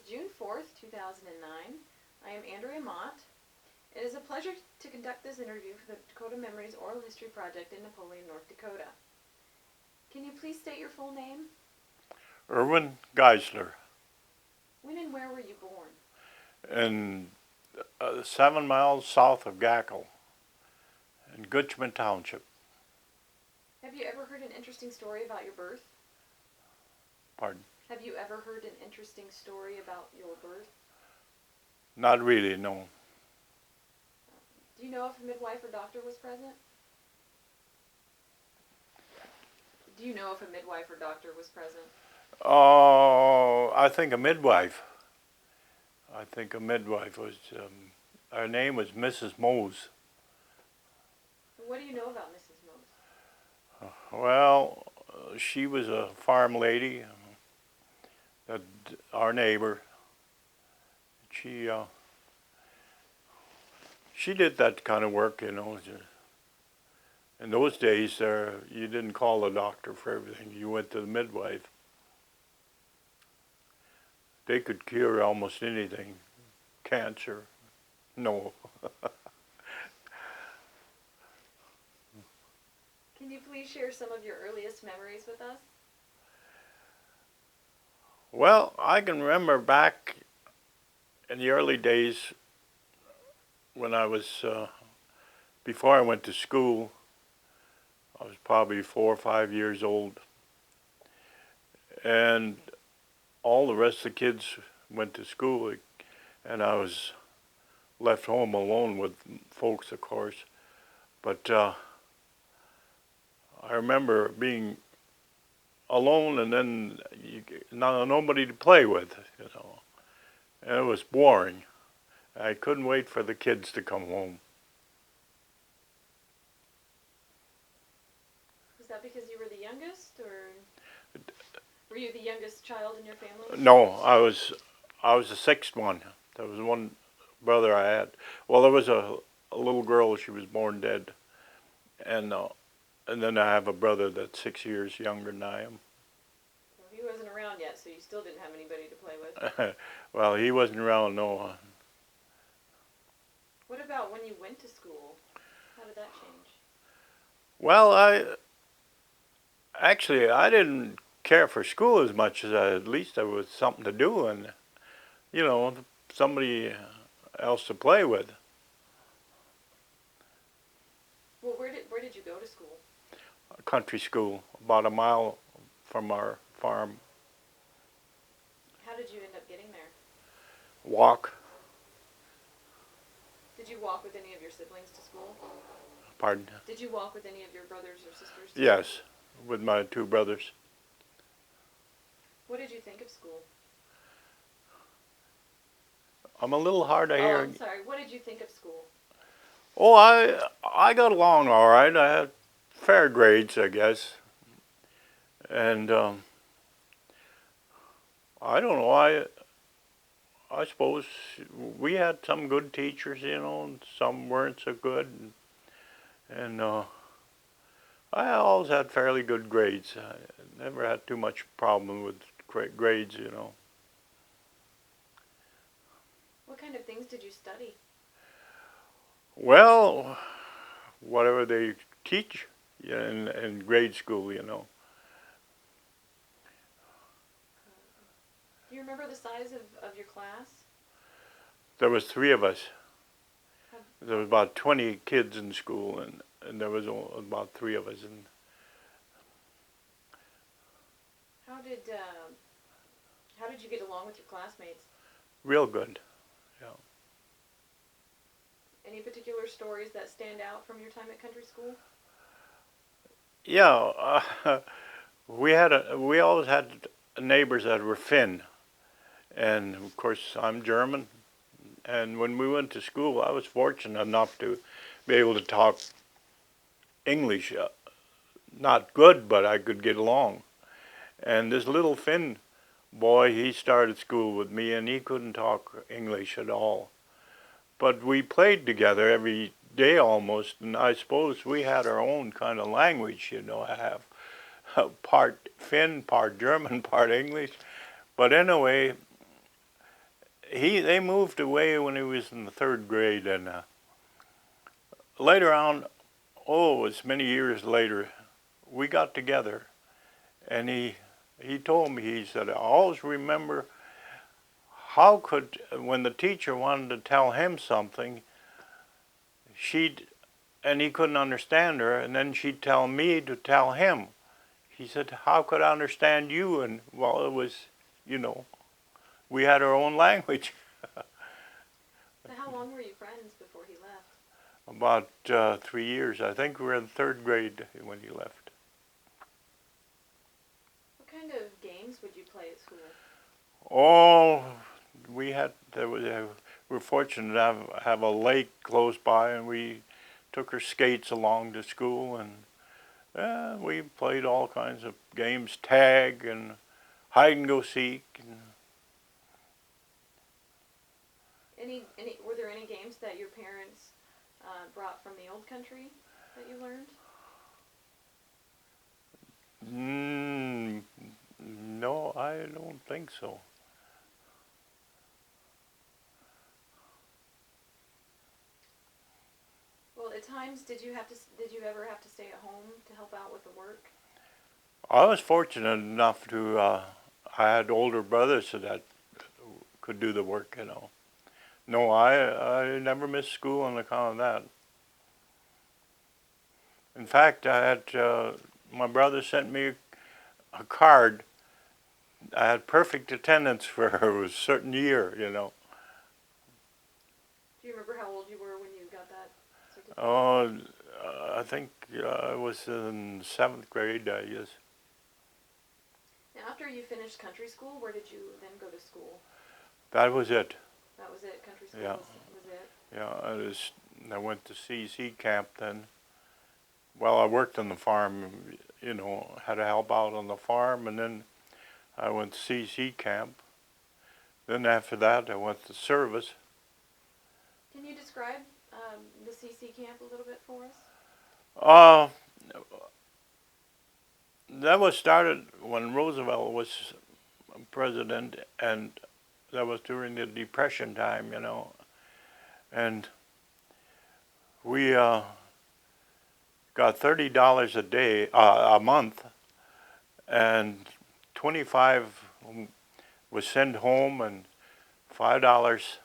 June 4th, 2009. I am Andrea Mott. It is a pleasure to conduct this interview for the Dakota Memories Oral History Project in Napoleon, North Dakota. Can you please state your full name? Erwin Geiszler. When and where were you born? In 7 miles south of Gackle in Gutchman Township. Have you ever heard an interesting story about your birth? Pardon? Have you ever heard an interesting story about your birth? Not really, no. Do you know if a midwife or doctor was present? Do you know if a midwife or doctor was present? Oh, I think a midwife. I think a midwife was, her name was Mrs. Mose. What do you know about Mrs. Mose? Well, she was a farm lady, our neighbor. She did that kind of work, you know. In those days, you didn't call the doctor for everything. You went to the midwife. They could cure almost anything. Cancer, no. Can you please share some of your earliest memories with us? Well, I can remember back in the early days when I was, before I went to school, I was probably 4 or 5 years old. And all the rest of the kids went to school, and I was left home alone with folks, of course. But I remember being alone, and then nobody to play with, you know. And it was boring. I couldn't wait for the kids to come home. Was that because you were the youngest, or were you the youngest child in your family? No, I was the sixth one. There was one brother I had. Well, there was a little girl. She was born dead, and then I have a brother that's 6 years younger than I am. Well, he wasn't around yet, so you still didn't have anybody to play with. Well, he wasn't around, no. What about when you went to school? How did that change? Well, I didn't care for school as much as at least there was something to do and, you know, somebody else to play with. Well, where did you go to school? A country school, about a mile from our farm. How did you end up getting there? Walk. Did you walk with any of your siblings to school? Pardon? Did you walk with any of your brothers or sisters? Yes, with my 2 brothers. What did you think of school? I'm a little hard to hear. Oh, I'm sorry. What did you think of school? Oh, I got along all right. I had fair grades, I guess. And I don't know. I suppose we had some good teachers, you know, and some weren't so good. And I always had fairly good grades. I never had too much problem with grades, you know. What kind of things did you study? Well, whatever they teach in grade school, you know. Do you remember the size of your class? There was 3 of us. There was about 20 kids in school, and there was about 3 of us. And how did you get along with your classmates? real good, yeah. Any particular stories that stand out from your time at country school? Yeah, we always had neighbors that were Finn, and of course I'm German. And when we went to school, I was fortunate enough to be able to talk English. Not good, but I could get along. And this little Finn boy, he started school with me, and he couldn't talk English at all. But we played together every day almost, and I suppose we had our own kind of language, you know. I have part Finn, part German, part English. But anyway, they moved away when he was in the third grade, and later on, oh, it was many years later, we got together, and he told me, he said, I always remember how could, when the teacher wanted to tell him something, and he couldn't understand her, and then she'd tell me to tell him. He said, how could I understand you? And, well, it was, we had our own language. So how long were you friends before he left? About 3 years. I think we were in third grade when he left. What kind of games would you play at school? Oh, we were fortunate to have a lake close by, and we took our skates along to school, and we played all kinds of games, tag and hide and go seek. Were there any games that your parents brought from the old country that you learned? No, I don't think so. Well, at times, did you ever have to stay at home to help out with the work? I was fortunate enough to, I had older brothers that could do the work, No, I never missed school on account of that. In fact, I had, my brother sent me a card. I had perfect attendance for a certain year, Do you remember how old you were when you got that certificate? Oh, I think I was in 7th grade, I guess. Now, after you finished country school, where did you then go to school? That was it. That was it? Country school Yeah. was it? Yeah, I went to CCC Camp then. Well, I worked on the farm, had to help out on the farm, and then I went to CCC Camp. Then after that, I went to service. Can you describe the CC Camp a little bit for us? That was started when Roosevelt was president, and that was during the Depression time, and we got $30 a month, and 25 was sent home, and $5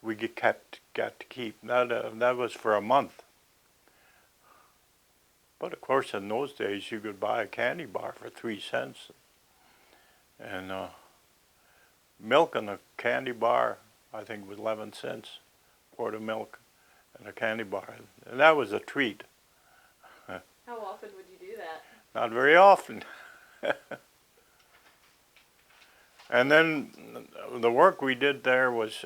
we got to keep. That was for a month. But of course, in those days, you could buy a candy bar for 3 cents, and milk in a candy bar, I think, was 11 cents, quart of milk and a candy bar, and that was a treat. How often would you do that? Not very often. And then the work we did there was,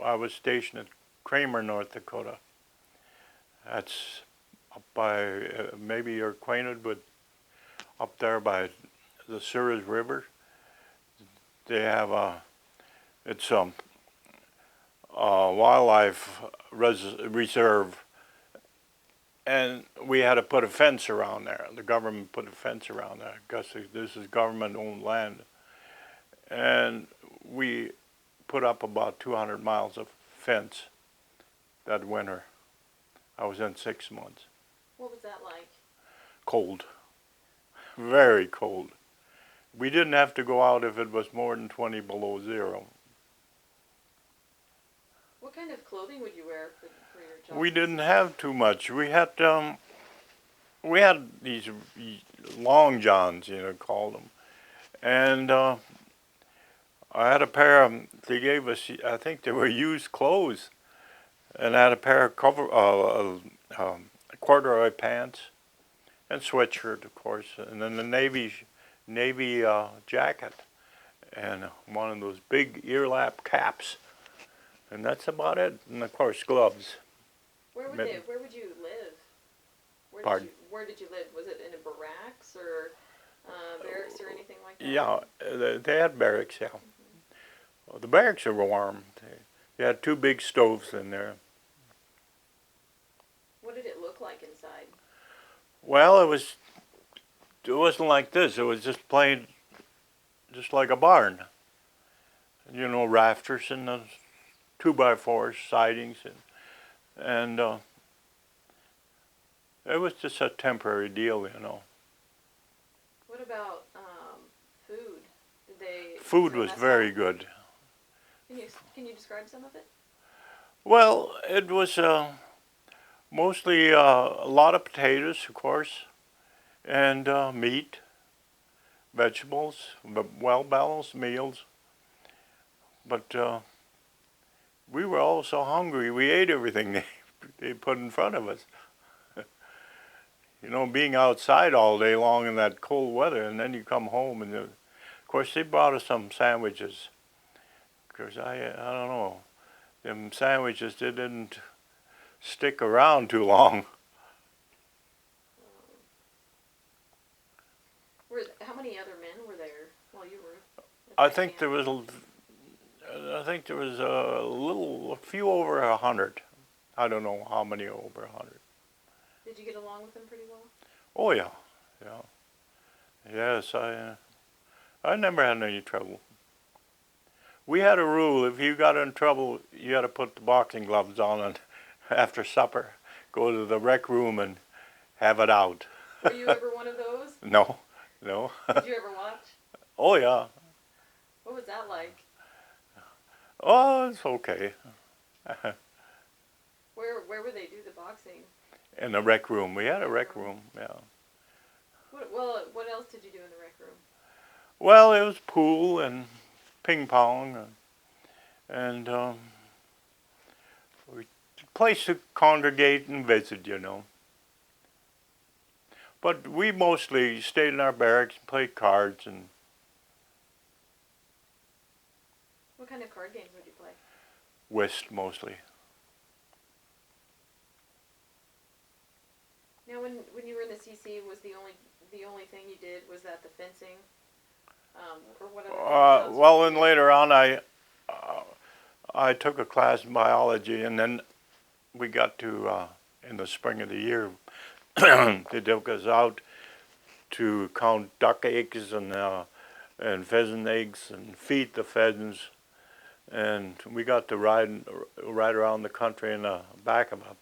I was stationed at Kramer, North Dakota. That's up by, maybe you're acquainted with, up there by the Chores River. They have it's a wildlife reserve, and we had to put a fence around there. The government put a fence around there because this is government-owned land. And we put up about 200 miles of fence that winter. I was in 6 months. What was that like? Cold. Very cold. We didn't have to go out if it was more than 20 below zero. What kind of clothing would you wear for your job? We didn't have too much. We had these long johns, called them. And I had a pair of, they gave us, I think they were used clothes. And I had a pair of corduroy pants and sweatshirt, of course, and then the navy jacket and one of those big ear-lap caps. And that's about it. And of course, gloves. Where would you live? Pardon? Where did you live? Was it in a barracks or barracks or anything like that? Yeah, they had barracks, yeah. Well, the barracks were warm. They had 2 big stoves in there. What did it look like inside? Well, it wasn't like this. It was just plain, just like a barn. you know, rafters and the 2x4 sidings, and it was just a temporary deal, you know. What about food? Did they? Food there a was mess very hall? good. Can you describe some of it? Well, it was mostly a lot of potatoes, of course, and meat, vegetables, well balanced meals. But we were all so hungry, we ate everything they put in front of us. You know, being outside all day long in that cold weather, and then you come home, and of course they brought us some sandwiches. Because I don't know, them sandwiches they didn't stick around too long. How many other men were there while you were at I that think there camp? was a few over 100. I don't know how many over 100. Did you get along with them pretty well? Oh yeah, yeah, yes. I never had any trouble. We had a rule: if you got in trouble, you had to put the boxing gloves on, and after supper, go to the rec room and have it out. Were you ever one of those? No, no. Did you ever watch? Oh yeah. What was that like? Oh, it's okay. Where would they do the boxing? In the rec room, we had a rec room. Yeah. What else did you do in the rec room? Well, it was pool and ping pong and place to congregate and visit, you know. But we mostly stayed in our barracks and played cards and What kind of card games would you play? whist mostly. Now, when you were in the CC, was the only thing you did was that the fencing, or what other jobs Well, did then you do? later on, I took a class in biology, and then we got to in the spring of the year, they took us out to count duck eggs and pheasant eggs and feed the pheasants. And we got to ride around the country in the back of a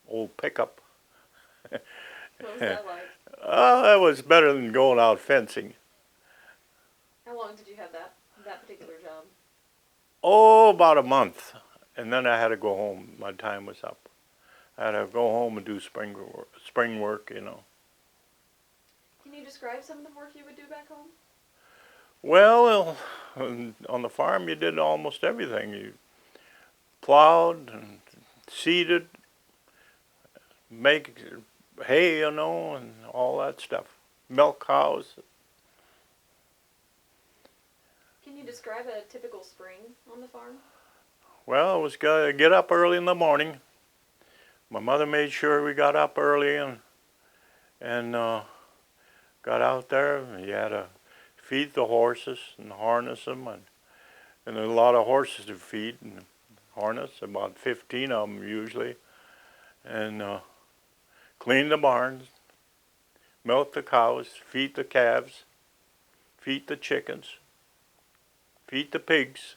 old pickup. What was that like? That was better than going out fencing. How long did you have that particular job? Oh, about a month, and then I had to go home. My time was up. I had to go home and do spring work, you know. Can you describe some of the work you would do back home? Well, on the farm you did almost everything. You plowed and seeded, make hay, you know, and all that stuff. Milk cows. Can you describe a typical spring on the farm? Well, it was gotta get up early in the morning. My mother made sure we got up early and got out there. You had to feed the horses and harness them, and there's a lot of horses to feed and harness, about 15 of them usually, and clean the barns, milk the cows, feed the calves, feed the chickens, feed the pigs.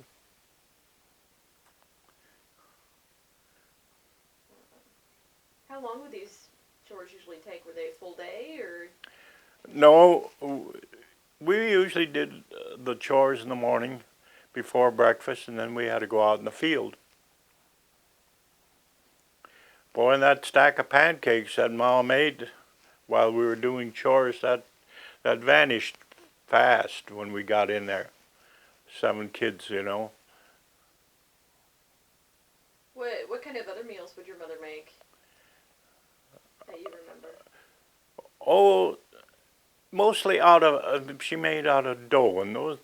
How long would these chores usually take? Were they a full day or? No, we usually did the chores in the morning before breakfast, and then we had to go out in the field. Boy, and that stack of pancakes that Mom made while we were doing chores, that vanished fast when we got in there. 7 kids, you know. What kind of other meals would your mother make that you remember? Oh, mostly she made out of dough. And those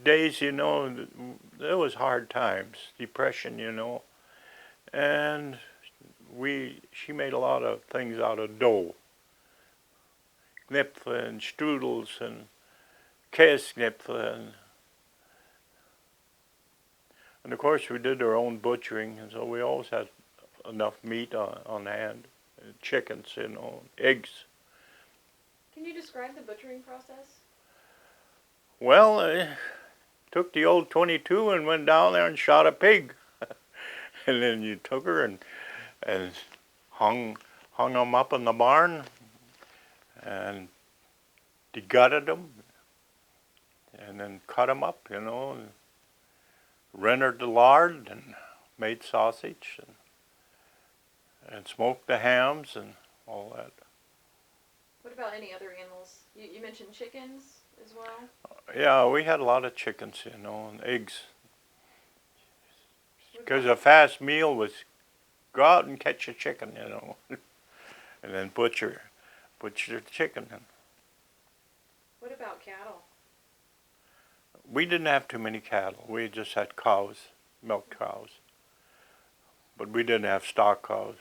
days, you know, there was hard times, depression, you know. And she made a lot of things out of dough. Knipfel and strudels and Käseknipfel and of course we did our own butchering, and so we always had enough meat on hand, chickens, you know, eggs. Can you describe the butchering process? Well, took the old 22 and went down there and shot a pig. And then you took her and hung them up in the barn and degutted them and then cut them up, and rendered the lard and made sausage and smoked the hams and all that. What about any other animals? You mentioned chickens as well? Yeah, we had a lot of chickens, and eggs. Because a fast meal was go out and catch a chicken, and then butcher the chicken. What about cattle? We didn't have too many cattle. We just had cows, milk cows. But we didn't have stock cows.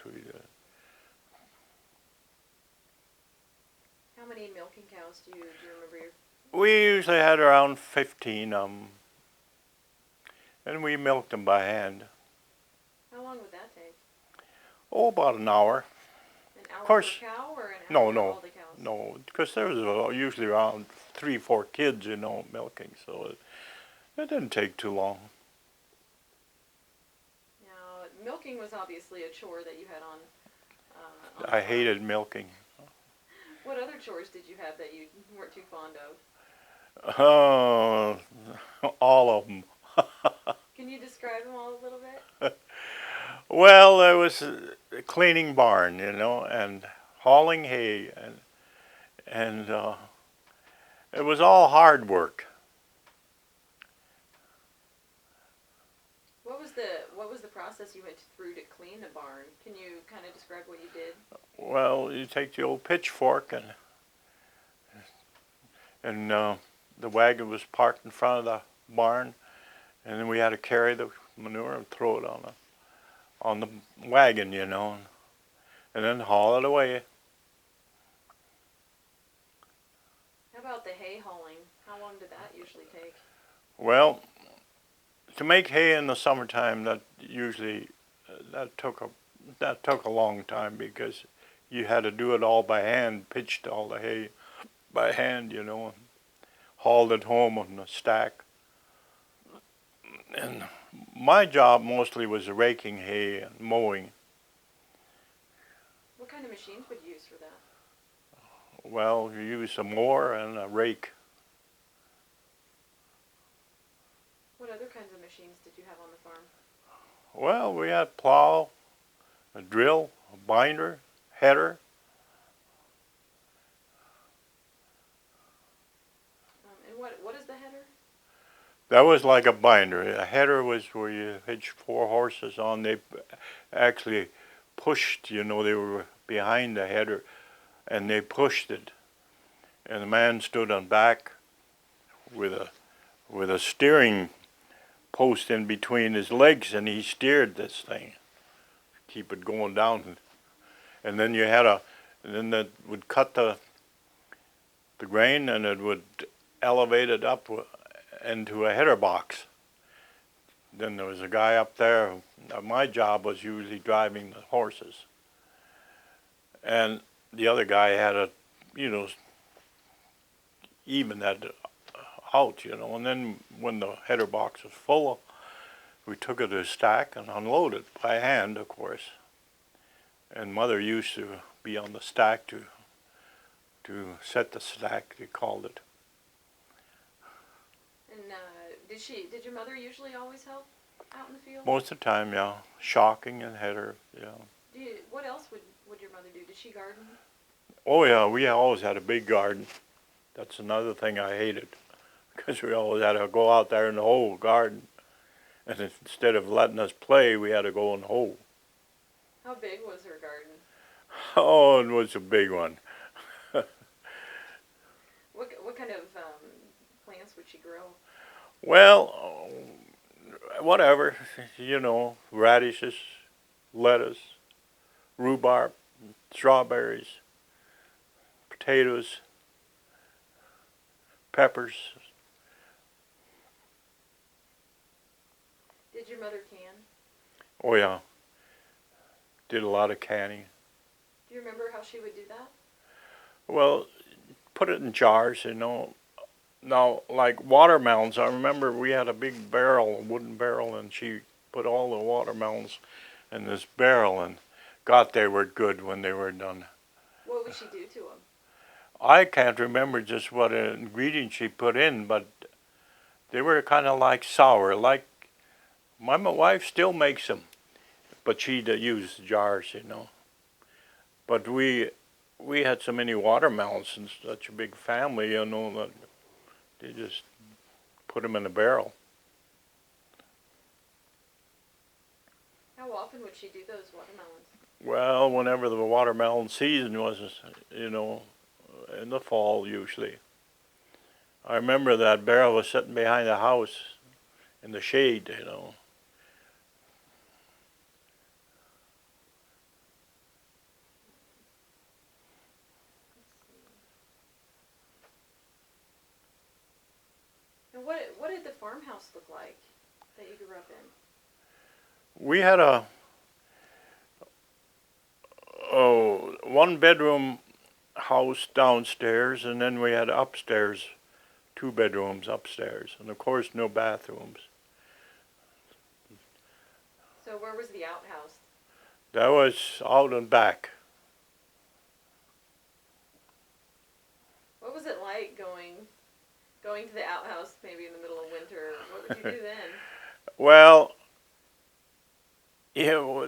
How many milking cows do you remember? We usually had around 15 of them. And we milked them by hand. How long would that take? Oh, about an hour. An hour of course, per cow or an hour no, for all the cows? No, because there was usually around 3-4 kids, milking, so it didn't take too long. Now, milking was obviously a chore that you had on the I farm. hated milking. What other chores did you have that you weren't too fond of? All of them. Can you describe them all a little bit? Well, there was cleaning barn, and hauling hay, and it was all hard work. What was the process you went through to clean the barn? Can you kind of describe what you did? Well, you take the old pitchfork and the wagon was parked in front of the barn, and then we had to carry the manure and throw it on the wagon, and then haul it away. How about the hay hauling? How long did that usually take? Well, to make hay in the summertime, that took a long time because you had to do it all by hand, pitched all the hay by hand, and hauled it home on the stack. And my job mostly was raking hay and mowing. What kind of machines would you use for that? Well, you use a mower and a rake. What other kinds of machines did you have on the farm? Well, we had plow, a drill, a binder, header. And what is the header? That was like a binder. A header was where you hitched 4 horses on. They actually pushed, they were behind the header, and they pushed it. And the man stood on back with a steering post in between his legs, and he steered this thing, keep it going down. And then then that would cut the grain, and it would elevate it up into a header box. Then there was a guy up there. My job was usually driving the horses, and the other guy had even that out, and then when the header box was full, we took it to a stack and unloaded it by hand, of course. And Mother used to be on the stack to set the stack, they called it. And did your mother usually always help out in the field? Most of the time, yeah. Shocking and header, yeah. What else would your mother do? Did she garden? Oh yeah, we always had a big garden. That's another thing I hated, because we always had to go out there in the whole garden. And instead of letting us play, we had to go and hoe. How big was her garden? Oh, it was a big one. What kind of plants would she grow? Well, whatever, radishes, lettuce, rhubarb, strawberries, potatoes, peppers. Did your mother can? Oh yeah, did a lot of canning. Do you remember how she would do that? Well, put it in jars, Now, like watermelons, I remember we had a big barrel, a wooden barrel, and she put all the watermelons in this barrel, and God, they were good when they were done. What would she do to them? I can't remember just what ingredients she put in, but they were kind of like sour. Like my wife still makes them, but she'd use jars, you know. But we had so many watermelons and such a big family, you know, that they just put them in a barrel. How often would she do those watermelons? Well, whenever the watermelon season was, you know, in the fall usually. I remember that barrel was sitting behind the house in the shade, you know. And what did the farmhouse look like that you grew up in? We had a one bedroom house downstairs, and then we had upstairs, 2 bedrooms upstairs, and of course no bathrooms. So where was the outhouse? That was out and back. What was it like going to the outhouse maybe in the middle of winter? What would you do then? Well, you know,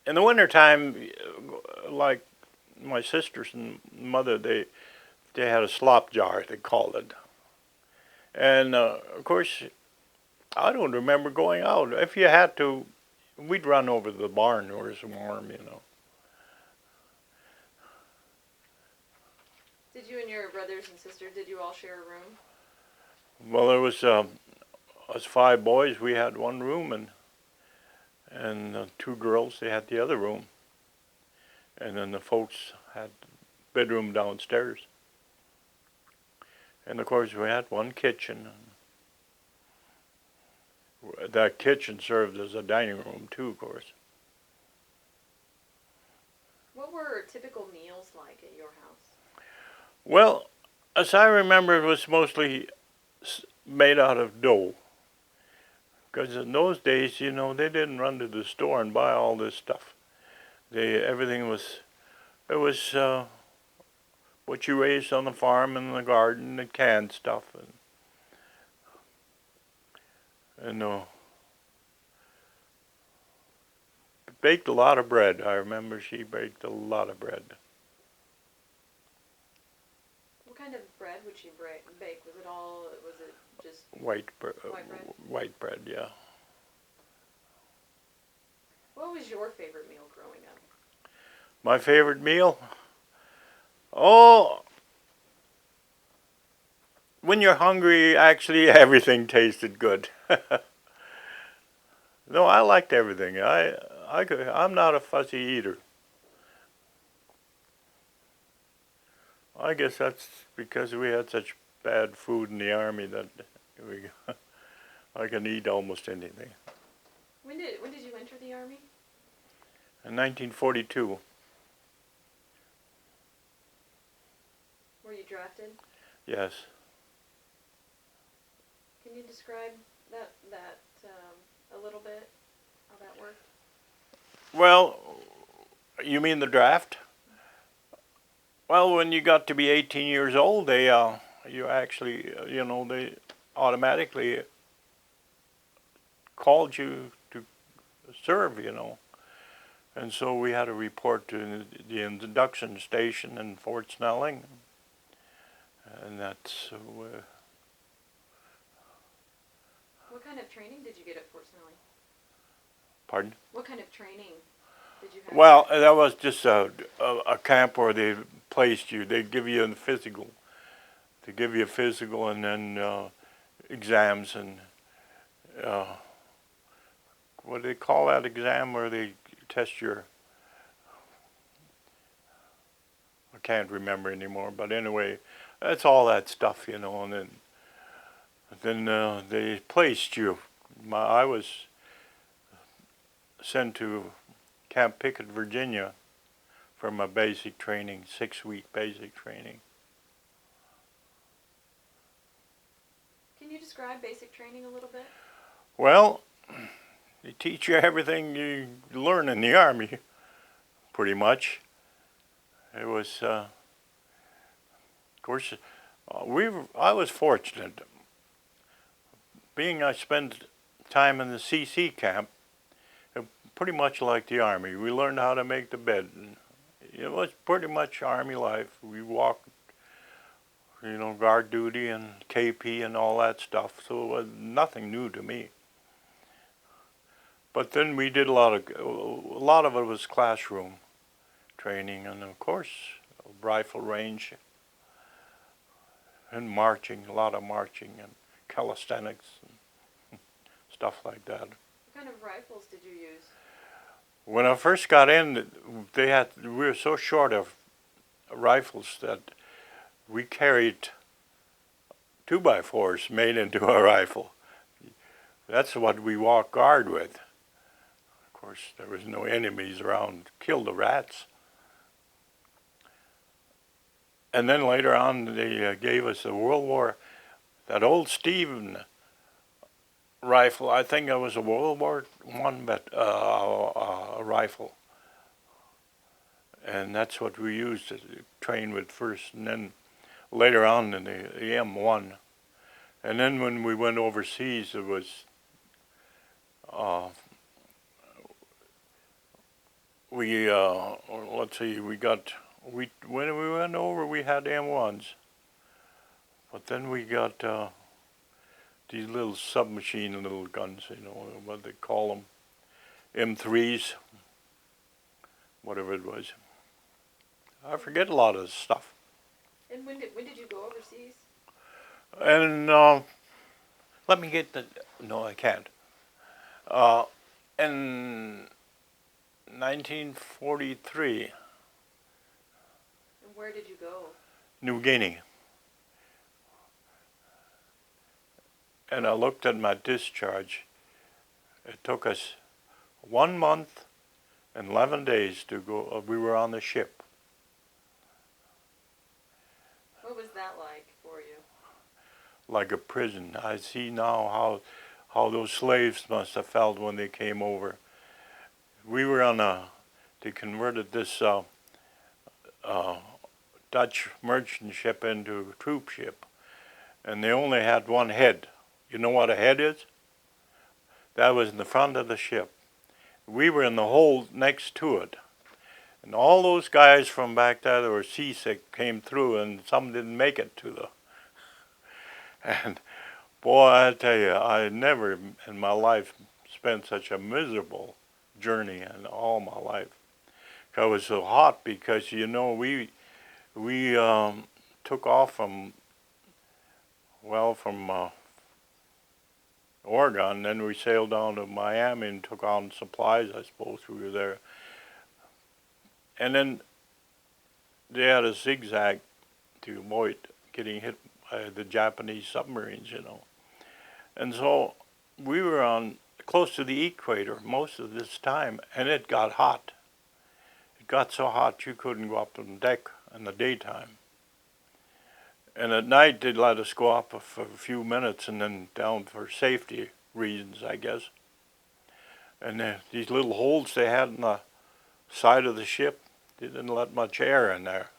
in the wintertime, like my sisters and mother, they had a slop jar, they called it. And of course, I don't remember going out. If you had to, we'd run over to the barn where it's warm, you know. Did you and your brothers and sisters, did you all share a room? Well, there was us 5 boys. We had one room, and 2 girls. They had the other room, and then the folks had bedroom downstairs. And of course, we had one kitchen. That kitchen served as a dining room too, of course. What were typical meals like at your house? Well, as I remember, it was mostly made out of dough. Because in those days, you know, they didn't run to the store and buy all this stuff. Everything was, it was what you raised on the farm and in the garden, the canned stuff, and baked a lot of bread. I remember she baked a lot of bread. What kind of bread would she bake? Was it just White bread. white bread? White bread, yeah. What was your favorite meal growing up? My favorite meal? Oh, when you're hungry, actually everything tasted good. No, I liked everything. I'm not a fussy eater. I guess that's because we had such bad food in the army that I can eat almost anything. When did you enter the army? In 1942. Were you drafted? Yes. Can you describe that a little bit? How that worked? Well, you mean the draft? Well, when you got to be 18 years old, you actually, they automatically called you to serve, you know. And so we had to report to the induction station in Fort Snelling. And that's... What kind of training did you get at Fort Snelling? Pardon? What kind of training did you have? Well, that was just a camp where they placed you. They give you a physical. They give you a physical and then exams and what do they call that exam where they test your... I can't remember anymore, but anyway, that's all that stuff, you know, and then they placed you. I was sent to Camp Pickett, Virginia for my basic training, 6-week basic training. describe basic training a little bit? Well, they teach you everything you learn in the Army, pretty much. It was, of course, I was fortunate. Being I spent time in the CCC Camp, pretty much like the Army. We learned how to make the bed. It was pretty much Army life. We walked, guard duty and KP and all that stuff, so it was nothing new to me. But then we did a lot of it was classroom training, and of course, rifle range and marching, a lot of marching and calisthenics and stuff like that. What kind of rifles did you use? When I first got in, we were so short of rifles that we carried 2x4s made into a rifle. That's what we walked guard with. Of course, there was no enemies around to kill the rats. And then later on, they gave us that old Stephen rifle. I think it was a World War I rifle. And that's what we used to train with first, and then later on in the M1. And then when we went overseas, it was, let's see, when we went over, we had M1s. But then we got these little submachine little guns, what they call them, M3s, whatever it was. I forget a lot of this stuff. And when did you go overseas? And let me get the, no I can't. In 1943. And where did you go? New Guinea. And I looked at my discharge. It took us 1 month and 11 days to go. We were on the ship. What was that like for you? Like a prison. I see now how those slaves must have felt when they came over. We were they converted this Dutch merchant ship into a troop ship, and they only had one head. You know what a head is? That was in the front of the ship. We were in the hold next to it. And all those guys from back there that were seasick came through, and some didn't make it to the... And boy, I tell you, I never in my life spent such a miserable journey in all my life. It was so hot because, we took off from Oregon, then we sailed down to Miami and took on supplies, I suppose. We were there. And then they had a zigzag to avoid getting hit by the Japanese submarines, And so we were close to the equator most of this time, and it got hot. It got so hot you couldn't go up on deck in the daytame. And at night they'd let us go up for a few minutes and then down for safety reasons, I guess. And these little holes they had in the side of the ship, they didn't let much air in there.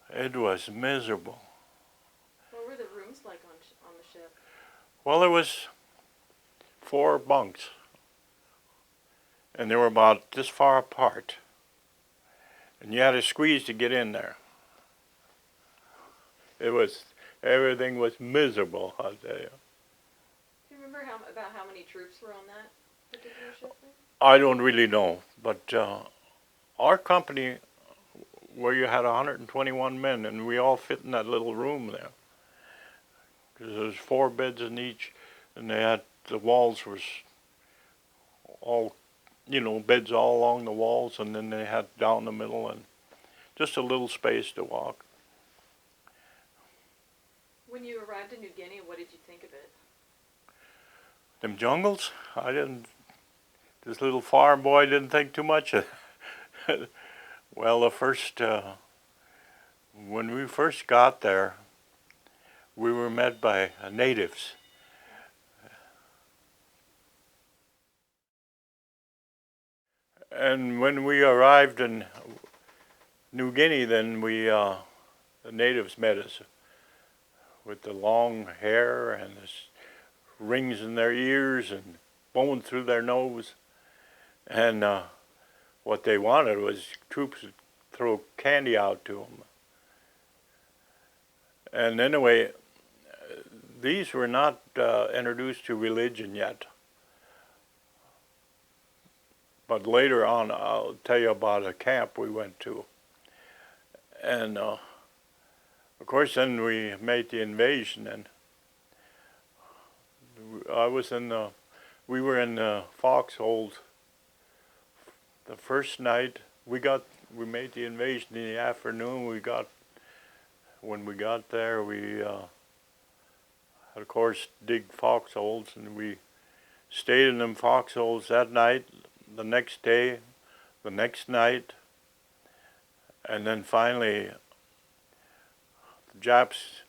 It was miserable. What were the rooms like on the ship? Well, there was 4 bunks, and they were about this far apart, and you had to squeeze to get in there. Everything was miserable, I'll tell you. Do you remember about how many troops were on that particular ship? I don't really know, but our company, where you had 121 men, and we all fit in that little room there. Because there was 4 beds in each, and the walls was all, beds all along the walls, and then they had down the middle, and just a little space to walk. When you arrived in New Guinea, what did you think of it? Them jungles? This little farm boy didn't think too much of it. Well, when we first got there, we were met by natives. And when we arrived in New Guinea, then the natives met us with the long hair and the rings in their ears and bone through their nose. And what they wanted was troops to throw candy out to them. And anyway, these were not introduced to religion yet. But later on, I'll tell you about a camp we went to. And of course, then we made the invasion, and we were in the foxholes the first night. We made the invasion in the afternoon. When we got there, we of course dig foxholes, and we stayed in them foxholes that night, the next day, the next night, and then finally the Japs,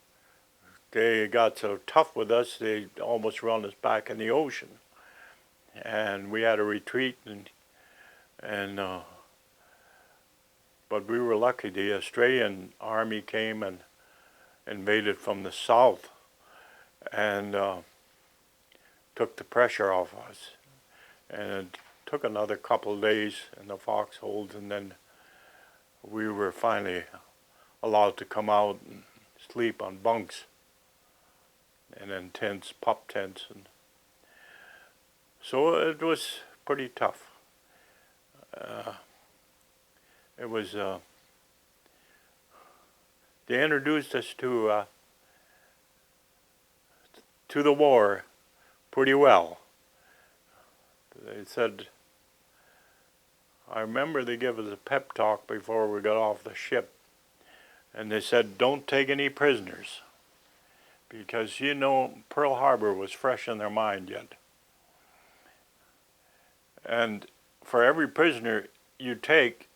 they got so tough with us, they almost run us back in the ocean. And we had to retreat, but we were lucky. The Australian army came and invaded from the south and took the pressure off us. And it took another couple of days in the foxholes, and then we were finally allowed to come out and sleep on bunks and in tents, pup tents. And so it was pretty tough. They introduced us to the war pretty well. They said, I remember they gave us a pep talk before we got off the ship, and they said, don't take any prisoners, because Pearl Harbor was fresh in their mind yet. And for every prisoner you take,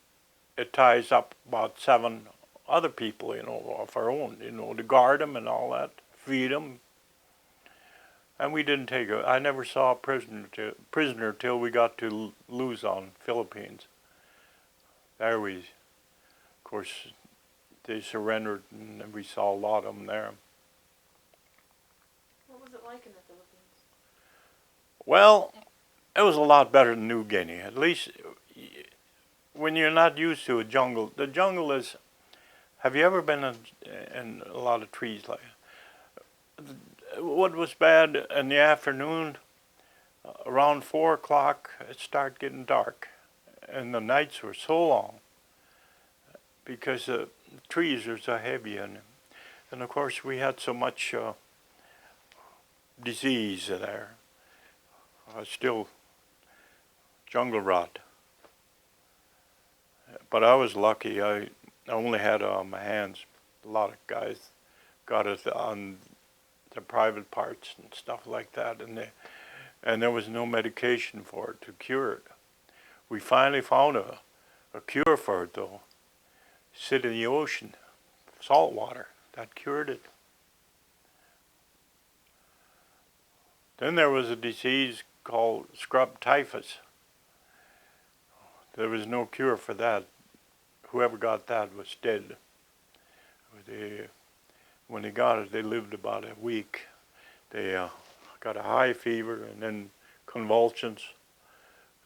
it ties up about 7 other people, of our own, to guard them and all that, feed them. And we didn't take it. I never saw a prisoner till we got to Luzon, Philippines. There of course, they surrendered, and we saw a lot of them there. What was it like in the Philippines? Well, it was a lot better than New Guinea. At least when you're not used to a jungle. The jungle is, have you ever been in a lot of trees like that? What was bad in the afternoon, around 4 o'clock, it started getting dark. And the nights were so long because the trees are so heavy. And of course, we had so much disease there. Still jungle rot. But I was lucky. I only had my hands. A lot of guys got it on the private parts and stuff like that, and there was no medication for it to cure it. We finally found a cure for it, though. Sit in the ocean, salt water, that cured it. Then there was a disease called scrub typhus. There was no cure for that. Whoever got that was dead. When they got it, they lived about a week. They got a high fever and then convulsions,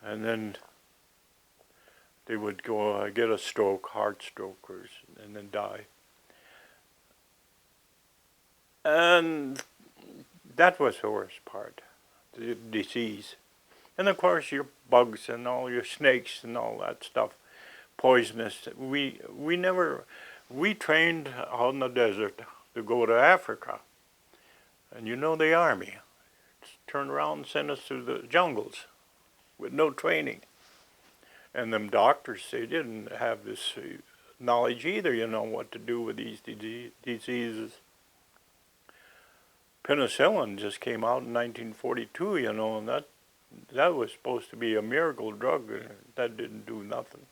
and then they would go get a stroke, heart stroke, and then die. And that was the worst part, the disease. And of course, your bugs and all your snakes and all that stuff, poisonous. We trained out in the desert to go to Africa. And the army turned around and sent us to the jungles with no training. And them doctors, they didn't have this knowledge either, what to do with these diseases. Penicillin just came out in 1942, and that was supposed to be a miracle drug. That didn't do nothing.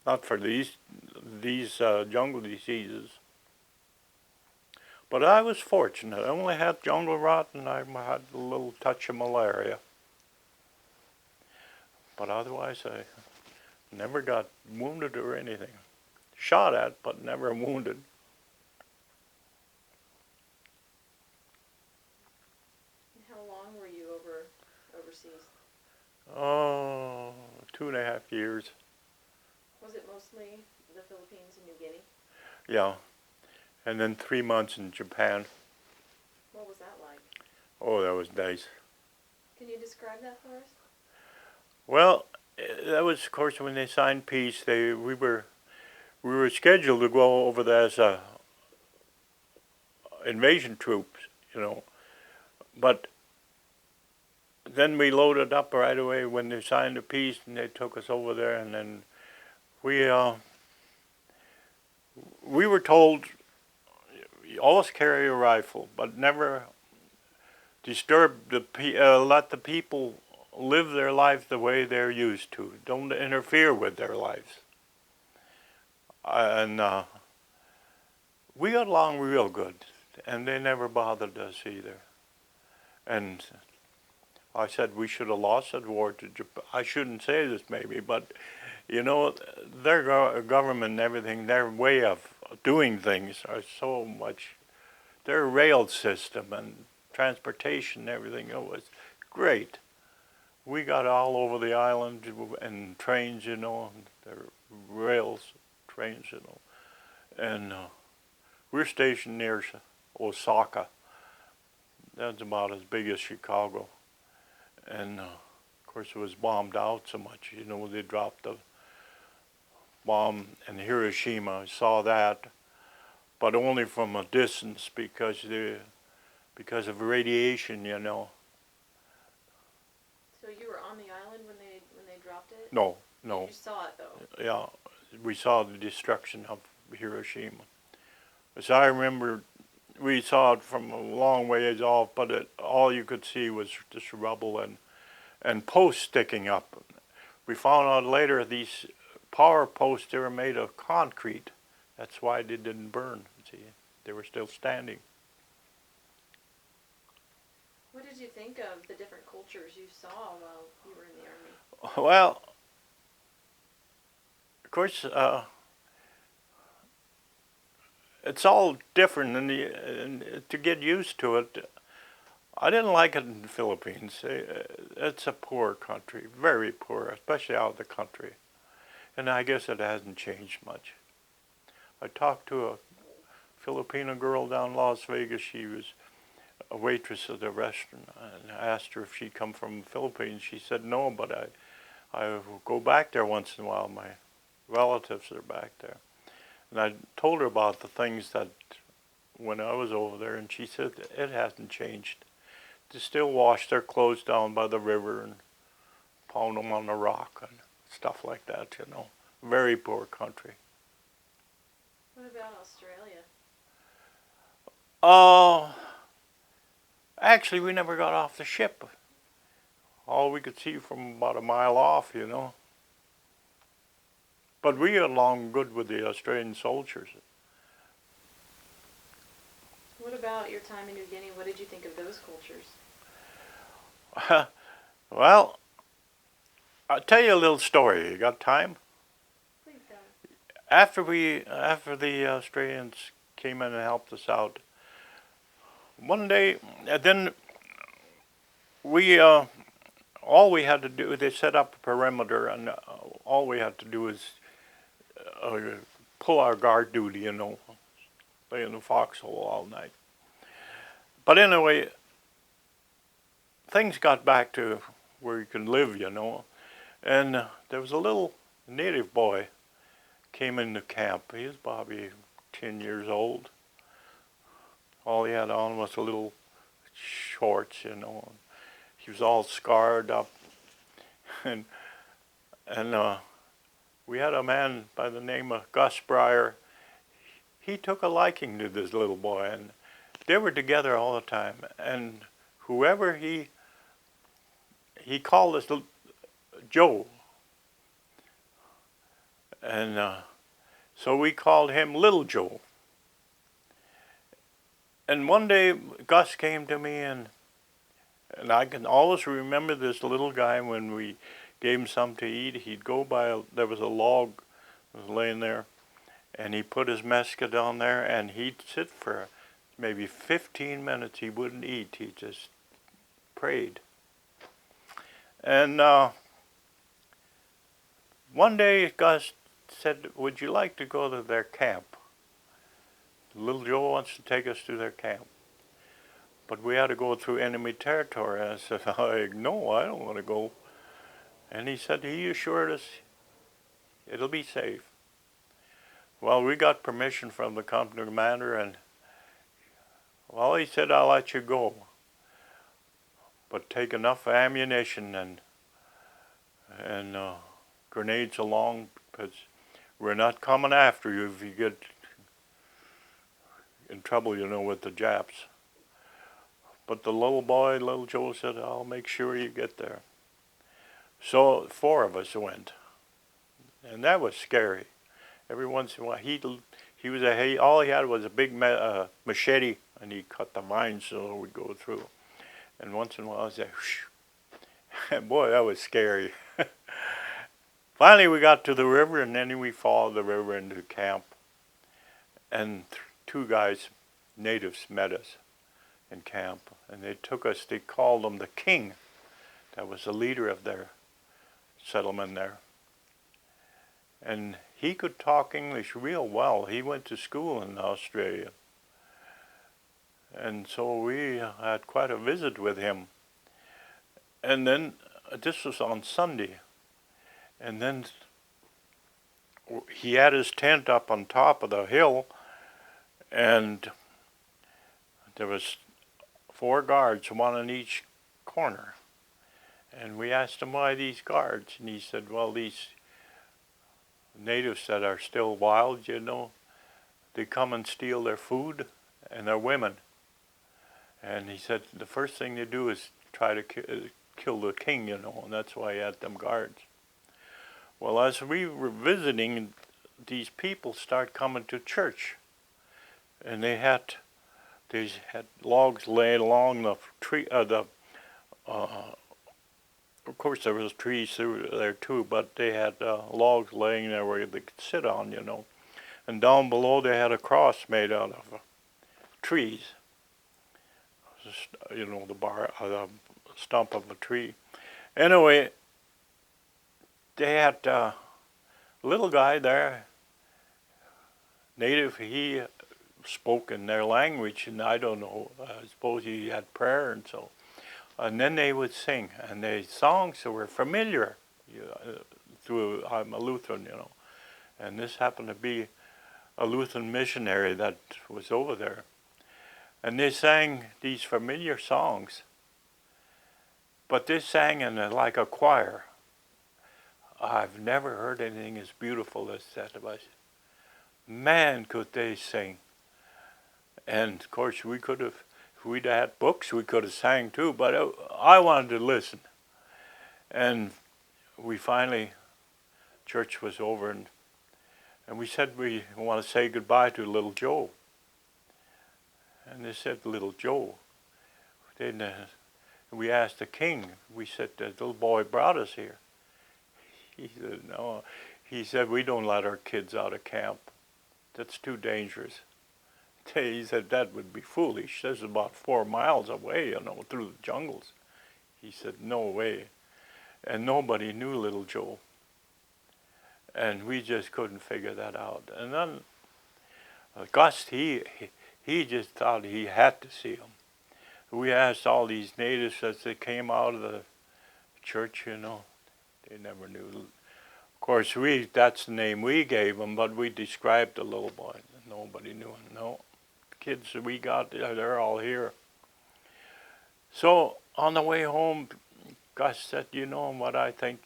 Not for these jungle diseases. But I was fortunate. I only had jungle rot, and I had a little touch of malaria. But otherwise, I never got wounded or anything. Shot at, but never wounded. And how long were you overseas? Oh, 2.5 years. Was it mostly the Philippines and New Guinea? Yeah. And then 3 months in Japan. What was that like? Oh, that was nice. Can you describe that for us? Well, that was, of course, when they signed peace. We were scheduled to go over there as invasion troops, But then we loaded up right away when they signed the peace, and they took us over there. And then we were told, always carry a rifle, but never disturb let the people live their life the way they're used to. Don't interfere with their lives. And we got along real good, and they never bothered us either. And I said we should have lost that war to Japan. I shouldn't say this maybe, but their government and everything, their way of doing things are so much, their rail system and transportation and everything, it was great. We got all over the island and trains, their rails, trains, and we're stationed near Osaka. That's about as big as Chicago. And of course it was bombed out so much, they dropped the bomb in Hiroshima. I saw that, but only from a distance because of radiation, So you were on the island when they dropped it? No. You saw it though? Yeah, we saw the destruction of Hiroshima. As I remember, we saw it from a long ways off, but all you could see was just rubble and posts sticking up. We found out later these power posts, they were made of concrete. That's why they didn't burn. See, they were still standing. What did you think of the different cultures you saw while you were in the Army? Well, of course, it's all different, and to get used to it, I didn't like it in the Philippines. It's a poor country, very poor, especially out of the country. And I guess it hasn't changed much. I talked to a Filipino girl down in Las Vegas. She was a waitress at a restaurant, and I asked her if she'd come from the Philippines. She said no, but I go back there once in a while. My relatives are back there. And I told her about the things that when I was over there, and she said it hasn't changed. They still wash their clothes down by the river and pound them on the rock and stuff like that, Very poor country. What about Australia? Actually, we never got off the ship. All we could see from about a mile off, But we got along good with the Australian soldiers. What about your time in New Guinea? What did you think of those cultures? Well, I'll tell you a little story. You got time? Please tell me. After the Australians came in and helped us out, one day, then all we had to do, they set up a perimeter, and all we had to do is pull our guard duty, lay in the foxhole all night. But anyway, things got back to where you can live, and there was a little native boy came into camp. He was probably 10 years old. All he had on was a little shorts, He was all scarred up, and we had a man by the name of Geiszler. He took a liking to this little boy, and they were together all the time. And whoever he called us Joe, and so we called him Little Joe. And one day Gus came to me, and I can always remember this little guy when we gave him something to eat. He'd go by, there was a log that was laying there, and he put his musket on there, and he'd sit for maybe 15 minutes. He wouldn't eat. He just prayed. And one day Gus said, would you like to go to their camp? Little Joe wants to take us to their camp. But we had to go through enemy territory. And I said, no, I don't want to go. And he said, he assured us it'll be safe. Well, we got permission from the company commander, and well, he said, I'll let you go, but take enough ammunition and grenades along, because we're not coming after you if you get in trouble, with the Japs. But the little Joe said, I'll make sure you get there. So 4 of us went, and that was scary. Every once in a while, all he had was a big machete, and he cut the vines so it would go through. And once in a while, I said, whoosh. Boy, that was scary. Finally, we got to the river, and then we followed the river into camp. And 2 guys, natives, met us in camp, and they called him the king. That was the leader of their settlement there. And he could talk English real well. He went to school in Australia. And so we had quite a visit with him. And then, this was on Sunday. And then he had his tent up on top of the hill, and there was 4 guards, 1 in each corner. And we asked him why these guards, and he said, well, these natives that are still wild, they come and steal their food and their women. And he said the first thing they do is try to kill the king, and that's why he had them guards. Well, as we were visiting, these people start coming to church, and they had logs laid along the tree. Of course, there was trees there too, but they had logs laying there where they could sit on, And down below, they had a cross made out of trees. The stump of a tree. Anyway, they had a little guy there, native. He spoke in their language, and I don't know. I suppose he had prayer and so. And then they would sing, and the songs were familiar. I'm a Lutheran, and this happened to be a Lutheran missionary that was over there. And they sang these familiar songs, but they sang in like a choir. I've never heard anything as beautiful as that. Man, could they sing. And of course, we could have, if we'd had books, we could have sang too, but I wanted to listen. And we finally, church was over, and we said we want to say goodbye to little Joe. And they said, little Joe. Then we asked the king, we said, the little boy brought us here. He said, no. He said, we don't let our kids out of camp. That's too dangerous. He said, that would be foolish. This is about 4 miles away, through the jungles. He said, no way. And nobody knew little Joe. And we just couldn't figure that out. And then Gus, he just thought he had to see him. We asked all these natives as they came out of the church, they never knew. Of course, that's the name we gave him, but we described the little boy. Nobody knew him. No. Kids that we got, they're all here. So on the way home, Gus said, what I think?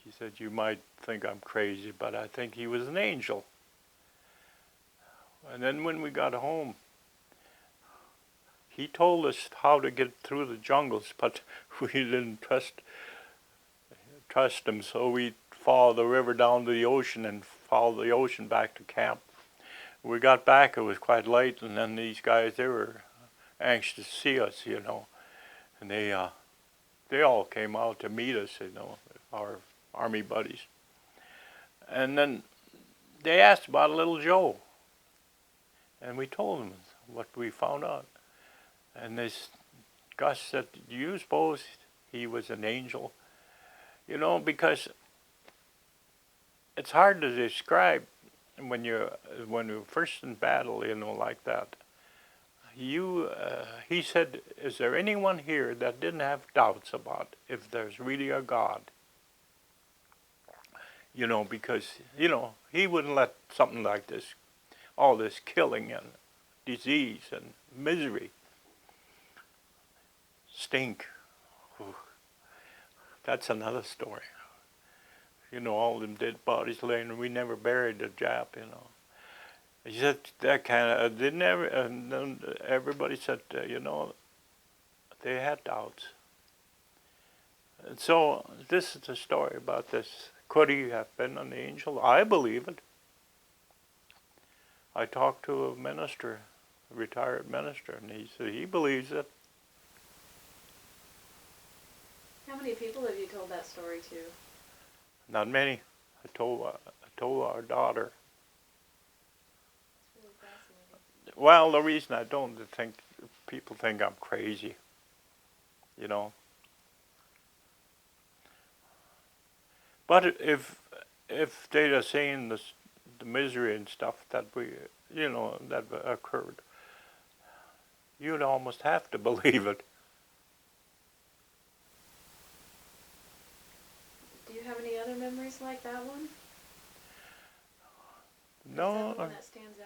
He said, you might think I'm crazy, but I think he was an angel. And then when we got home, he told us how to get through the jungles, but we didn't trust him, so we followed the river down to the ocean and followed the ocean back to camp. We got back, it was quite late, and then these guys, they were anxious to see us, and they they all came out to meet us, our Army buddies. And then they asked about little Joe. And we told them what we found out. And Gus said, do you suppose he was an angel? Because it's hard to describe when you're first in battle, like that. He said, is there anyone here that didn't have doubts about if there's really a God? Because, he wouldn't let something like this, all this killing and disease and misery, stink. Ooh, that's another story. All them dead bodies laying, and we never buried the Jap, He said that kind of, didn't ever, and then everybody said, they had doubts. And so this is the story about this. Could he have been an angel? I believe it. I talked to a minister, a retired minister, and he said he believes it. How many people have you told that story to? Not many. I told our daughter. It's really fascinating. Well, the reason I don't think people think I'm crazy, But if they'd have seen the misery and stuff that that occurred, you'd almost have to believe it. Do you have any other memories like that one? No. Is that the one that stands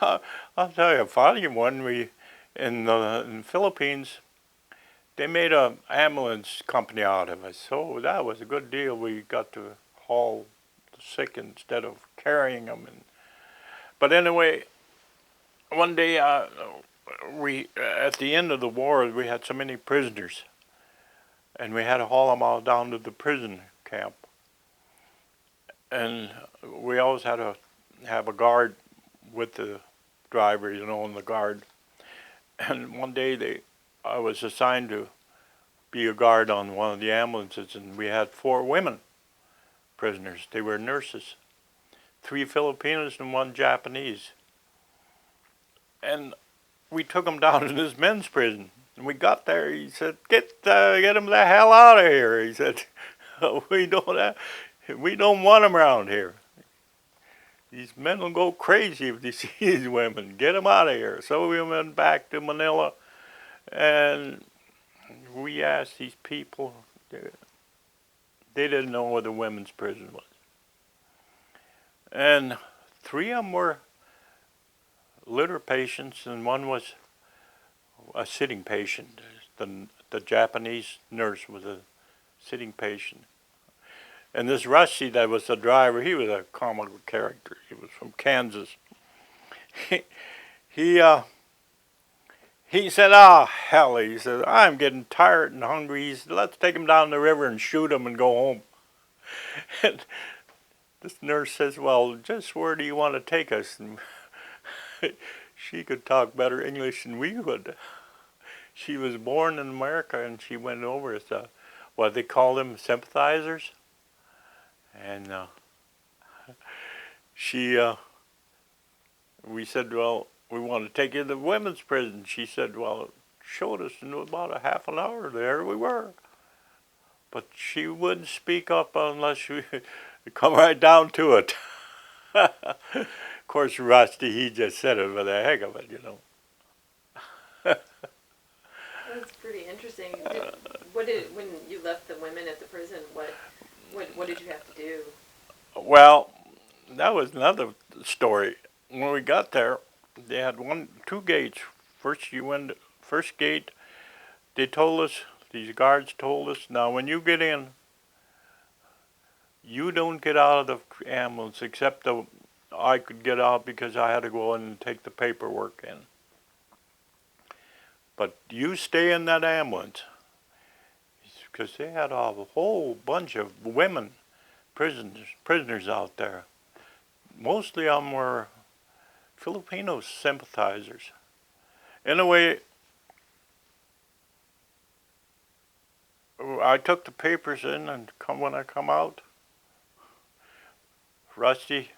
out? I'll tell you a funny one. In the Philippines, they made an ambulance company out of us, so that was a good deal. We got to haul the sick instead of carrying them. But anyway, one day we at the end of the war, we had so many prisoners, and we had to haul them all down to the prison camp. And we always had to have a guard with the driver, and the guard. And one day I was assigned to be a guard on one of the ambulances, and we had 4 women prisoners. They were nurses, 3 Filipinos and 1 Japanese. And we took them down to this men's prison. And we got there. He said, "Get them the hell out of here." He said, "We don't want them around here. These men will go crazy if they see these women. Get them out of here." So we went back to Manila, and we asked these people. They didn't know where the women's prison was. And 3 of them were litter patients, and 1 was a sitting patient. The Japanese nurse was a sitting patient. And this Rusty that was the driver, he was a comical character. He was from Kansas. He said, hell," he said, "I'm getting tired and hungry." He said, "Let's take him down the river and shoot him and go home." And this nurse says, "Well, just where do you want to take us?" And she could talk better English than we would. She was born in America, and she went over as what they call them, sympathizers. And we said, "Well, we want to take you to the women's prison." She said, "Well, it showed us in about a half an hour. There we were." But she wouldn't speak up unless we come right down to it. Of course, Rusty, he just said it for the heck of it, That's pretty interesting. When you left the women at the prison, what did you have to do? Well, that was another story. When we got there, they had 2 gates. First gate, they told us, these guards told us, "Now when you get in, you don't get out of the ambulance, except I could get out because I had to go in and take the paperwork in. But you stay in that ambulance." Because they had a whole bunch of women prisoners out there. Mostly of them were Filipino sympathizers. Anyway, I took the papers in, and when I come out, Rusty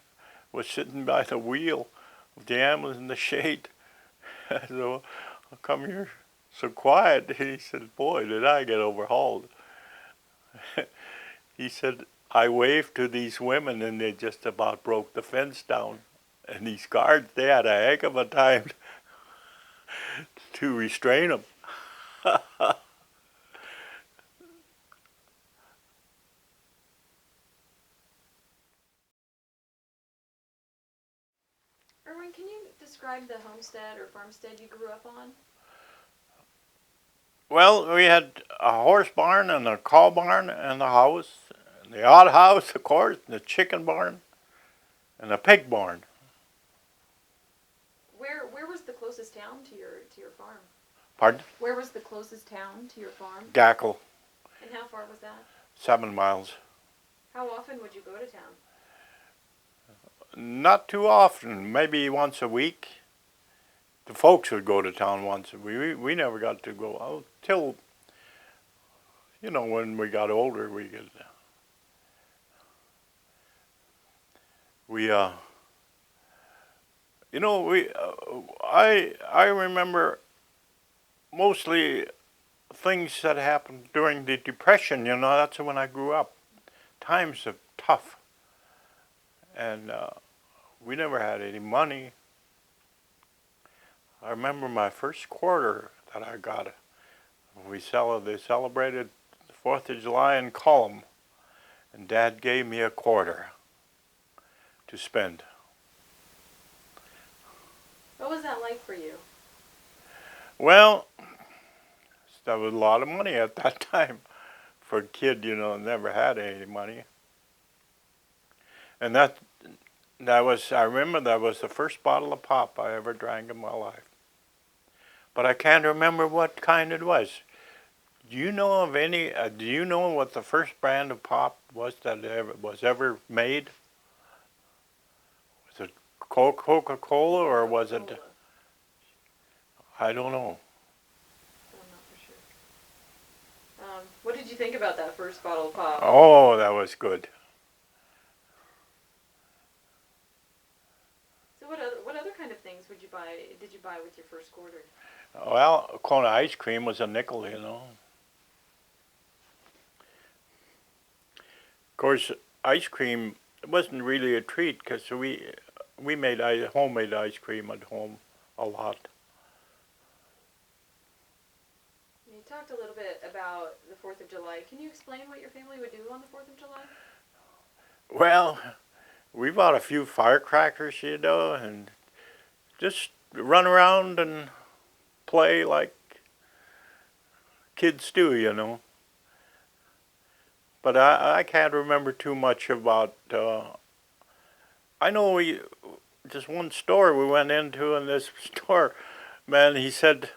was sitting by the wheel of the ambulance in the shade. So I come here so quiet. He said, "Boy, did I get overhauled." He said, "I waved to these women and they just about broke the fence down. And these guards, they had a heck of a time to restrain them." Erwin, can you describe the homestead or farmstead you grew up on? Well, we had a horse barn and a cow barn and a house, and the outhouse, of course, and the chicken barn, and a pig barn. Where was the closest town to your farm? Pardon? Where was the closest town to your farm? Gackle, And how far was that? 7 miles. How often would you go to town? Not too often, maybe once a week. The folks would go to town once. We never got to go out till, when we got older. I remember mostly things that happened during the Depression. That's when I grew up. Times are tough, and we never had any money. I remember my first quarter that I got. They celebrated the 4th of July in Cullum, and Dad gave me a quarter to spend. What was that like for you? Well, that was a lot of money at that time for a kid, never had any money. And I remember that was the first bottle of pop I ever drank in my life. But I can't remember what kind it was. Do you know of any? Do you know what the first brand of pop was that was ever made? Was it Coca-Cola or was it? Cola. I don't know. I'm not for sure. What did you think about that first bottle of pop? Oh, that was good. So what other kind of things did you buy with your first quarter? Well, a cone of ice cream was a nickel, Of course, ice cream wasn't really a treat because we made homemade ice cream at home a lot. You talked a little bit about the 4th of July. Can you explain what your family would do on the 4th of July? Well, we bought a few firecrackers, and just run around and play like kids do, But I can't remember too much about. I know just one store we went into, and this store man, he said,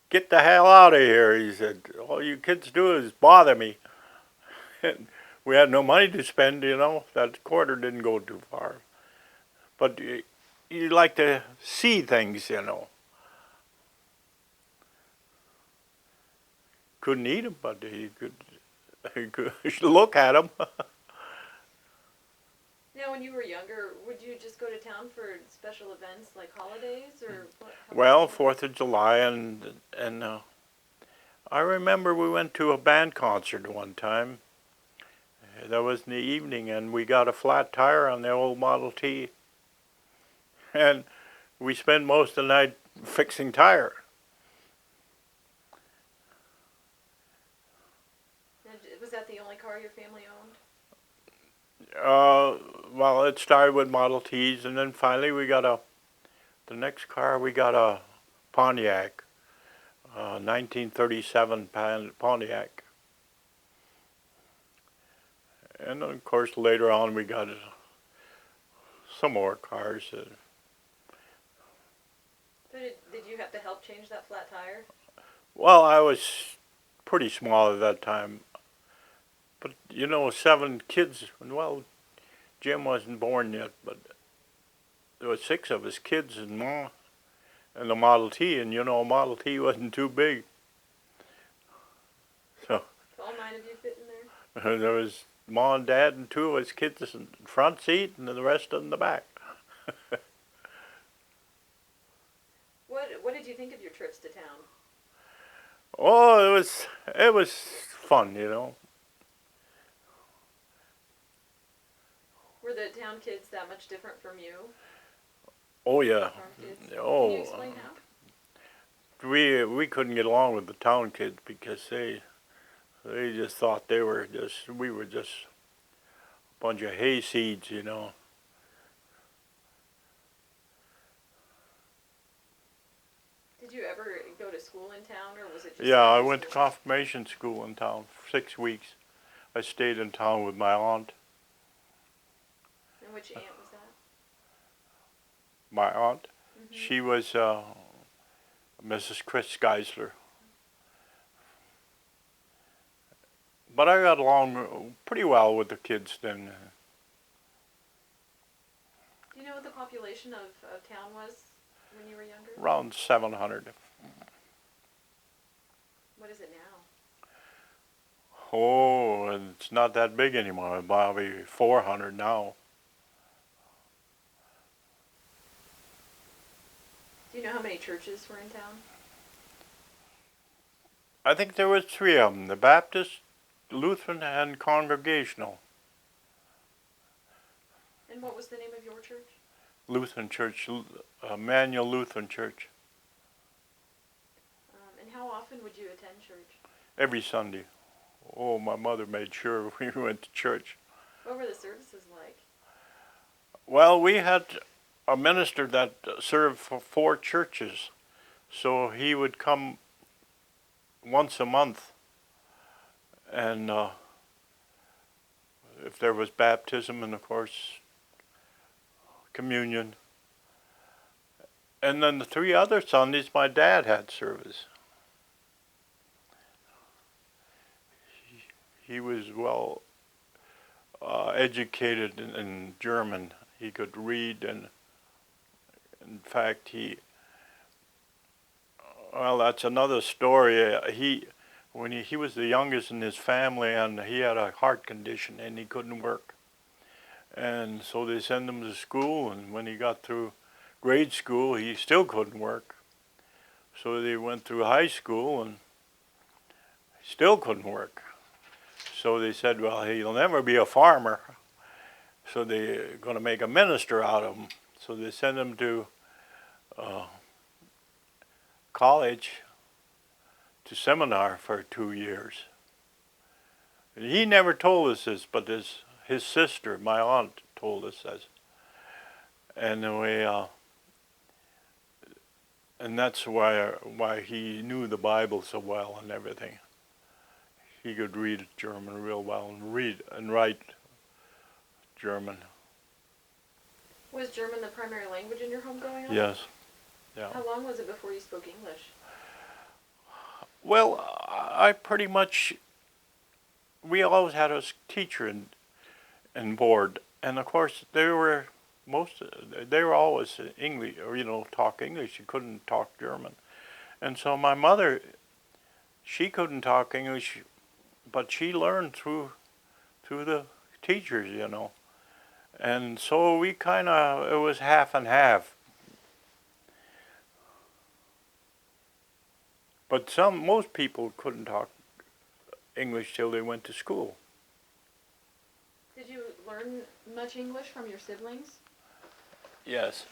"Get the hell out of here." He said, "All you kids do is bother me." And we had no money to spend, That quarter didn't go too far. But you like to see things, Couldn't eat them, but he could look at them. Now, when you were younger, would you just go to town for special events like holidays, or what? Well, 4th of July, and I remember we went to a band concert one time. That was in the evening, and we got a flat tire on the old Model T. And we spent most of the night fixing tire. Was that the only car your family owned? Well, it started with Model Ts, and then finally the next car we got a Pontiac, 1937 Pontiac. And of course later on we got some more cars. So did you have to help change that flat tire? Well, I was pretty small at that time. But 7 kids, well, Jim wasn't born yet, but there were 6 of us kids and Ma and the Model T, and a Model T wasn't too big. So There was Mom and Dad and two of his kids in the front seat and the rest in the back. What did you think of your trips to town? Oh, it was fun, you know. Were the town kids that much different from you? Oh yeah. Farm kids? Oh, Can you explain how? we couldn't get along with the town kids because they just thought we were just a bunch of hayseeds, you know. Did you ever go to school in town, or was it just? Yeah, I after went to school? confirmation school in town for 6 weeks. I stayed in town with my aunt. And which aunt was that? My aunt, Mm-hmm. she was Mrs. Chris Geiszler. But I got along pretty well with the kids then. Do you know what the population of town was when you were younger? Around 700. What is it now? Oh, and it's not that big anymore. Probably 400 now. Do you know how many churches were in town? I think there was 3 of them: the Baptist, Lutheran, and Congregational. And what was the name of your church? Lutheran Church, Manual Lutheran Church. And how often would you attend church? Every Sunday. Oh, my mother made sure we went to church. What were the services like? Well, we had a minister that served for 4 churches, so he would come once a month, and if there was baptism, and of course communion, and then the 3 other Sundays my dad had service. He was well educated in German. He could read, and in fact well, that's another story. When he was the youngest in his family, and he had a heart condition and he couldn't work. And so they sent him to school, and when he got through grade school, he still couldn't work. So they went through high school and he still couldn't work. So they said, well, he'll never be a farmer. So they're going to make a minister out of him. So they sent him to college, to seminar for 2 years. And he never told us this, but his sister, my aunt, told us this. And and that's why he knew the Bible so well and everything. He could read German real well and read and write German. Was German the primary language in your home growing up? Yes. Yeah. How long was it before you spoke English? Well, I pretty much, we always had a teacher in board, and of course they were always English, or talk English. You couldn't talk German, and so my mother, she couldn't talk English, but she learned through the teachers, and so it was half and half. But most people couldn't talk English till they went to school. Did you learn much English from your siblings? Yes,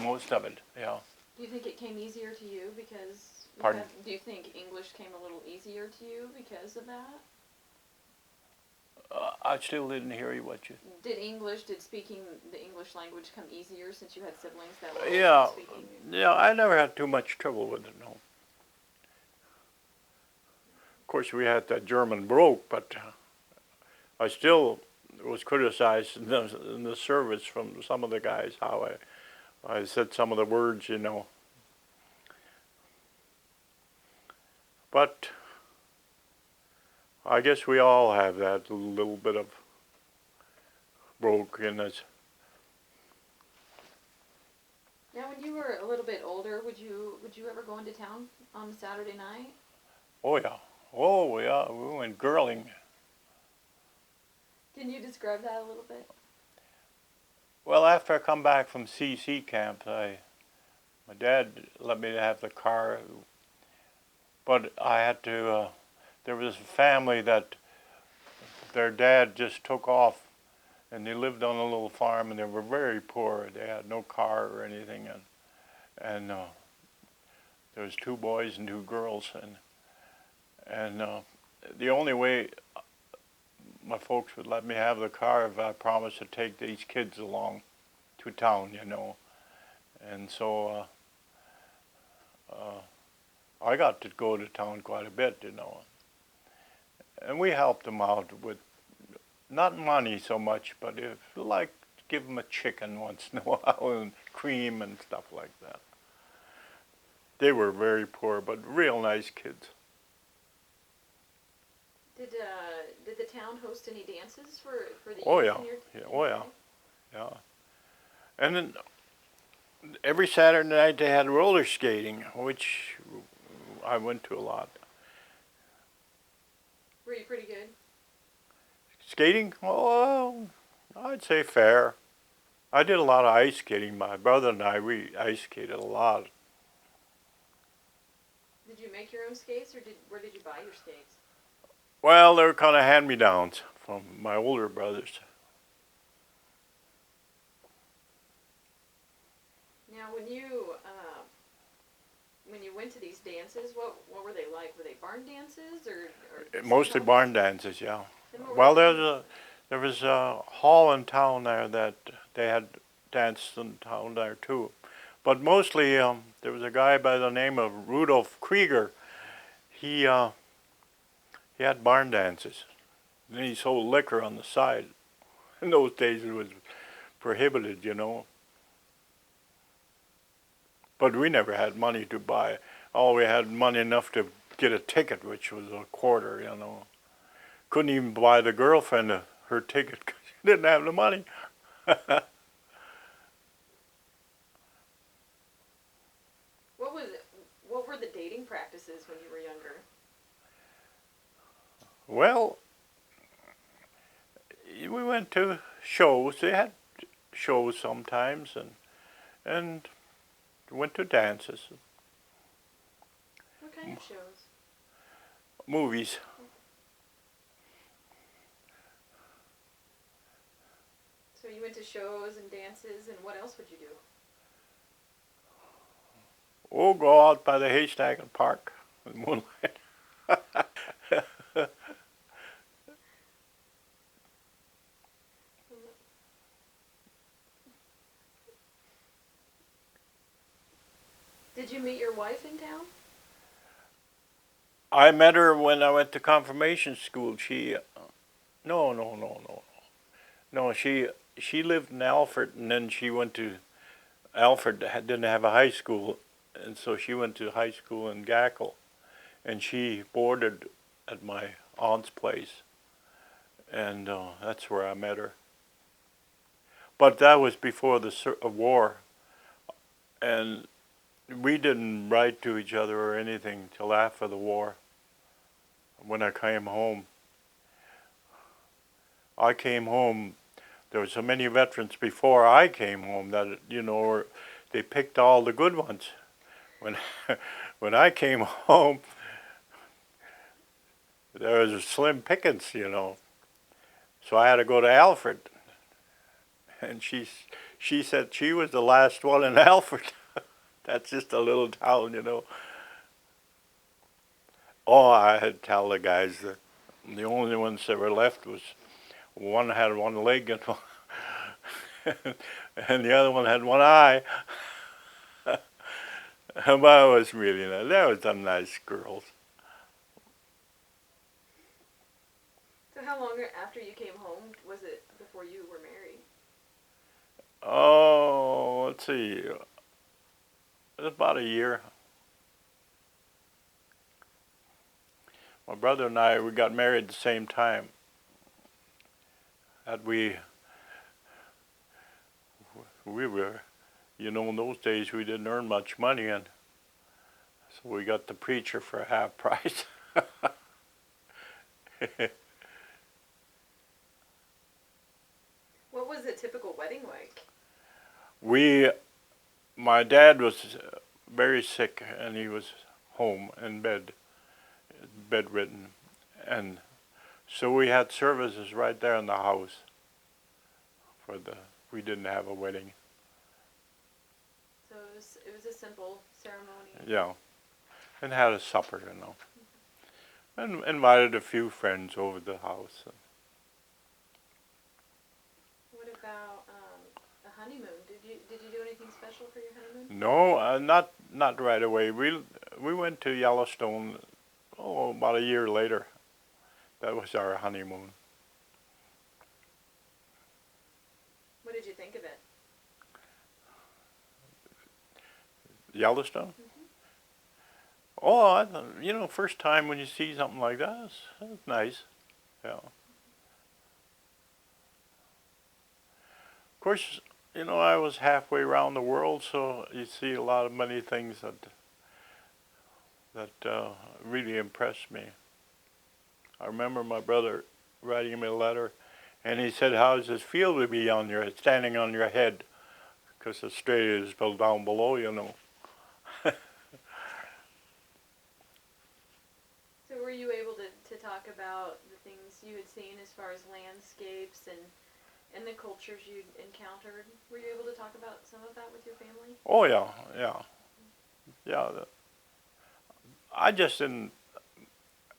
most of it, yeah. Do you think it came easier to you because... Pardon? Do you think English came a little easier to you because of that? I still didn't hear you. Did speaking the English language come easier since you had siblings that were Yeah, speaking? yeah, I never had too much trouble with it, no. Of course, we had that German broke, but I still was criticized in the service from some of the guys, how I said some of the words, But I guess we all have that little bit of broke in us. Now, when you were a little bit older, would you ever go into town on Saturday night? Oh yeah, we went girling. Can you describe that a little bit? Well, after I come back from CCC Camp, my dad let me have the car, but I had to, there was a family that their dad just took off, and they lived on a little farm, and they were very poor. They had no car or anything, and there was 2 boys and 2 girls, and the only way my folks would let me have the car if I promised to take these kids along to town, you know. And so I got to go to town quite a bit, you know. And we helped them out with not money so much, but if like give them a chicken once in a while and cream and stuff like that. They were very poor, but real nice kids. Did the town host any dances for the Oh youth yeah, in your yeah, in oh your yeah, day? yeah. And then every Saturday night they had roller skating, which I went to a lot. Were you pretty good? Skating? Oh, I'd say fair. I did a lot of ice skating. My brother and I, we ice skated a lot. Did you make your own skates, or where did you buy your skates? Well, they were kind of hand-me-downs from my older brothers. Now, when you went to these dances, what were they like? Were they barn dances or Mostly some barn dances, yeah. And what were Well, they? there was a hall in town there that they had danced in town there too. But mostly, there was a guy by the name of Rudolph Krieger. He had barn dances. Then he sold liquor on the side. In those days, it was prohibited, you know. But we never had money to buy. All we had money enough to get a ticket, which was a quarter, you know. Couldn't even buy the girlfriend her ticket because she didn't have the money. What were the dating practices when you were younger? Well, we went to shows. They had shows sometimes, and went to dances, What kind of shows? movies. So you went to shows and dances, and what else would you do? Oh, go out by the haystack and park in the moonlight. Did you meet your wife in town? I met her when I went to confirmation school. No. She lived in Alfred, and then she went to Alfred. Didn't have a high school, and so she went to high school in Gackle, and she boarded at my aunt's place, and that's where I met her. But that was before the war, and we didn't write to each other or anything till after the war. When I came home, there were so many veterans before I came home that, you know, they picked all the good ones. When, when I came home, there was a slim pickings, you know. So I had to go to Alfred. And she said she was the last one in Alfred. That's just a little town, you know. Oh, I had to tell the guys that the only ones that were left was one had one leg and and the other one had one eye. But it was really nice. That was some nice girls. So how long after you came home was it before you were married? Oh, let's see. It was about a year. My brother and I, we got married at the same time. We were, you know, in those days we didn't earn much money, and so we got the preacher for half price. was a typical wedding like? My dad was very sick, and he was home in bed, bedridden, and so we had services right there in the house. We didn't have a wedding. So it was a simple ceremony. Yeah, and had a supper, and invited a few friends over the house. What about a honeymoon? Did you do anything special for your honeymoon? No, not right away. We went to Yellowstone, about a year later. That was our honeymoon. What did you think of it? Yellowstone? Mm-hmm. Oh, first time when you see something like that, it's nice. Yeah. Of course, I was halfway around the world, so you see a lot of many things that really impressed me. I remember my brother writing me a letter, and he said, "How does it feel to be standing on your head? Because Australia is built down below." So were you able to talk about the things you had seen as far as landscapes and the cultures you'd encountered? Were you able to talk about some of that with your family? Oh yeah, yeah, yeah. I just didn't.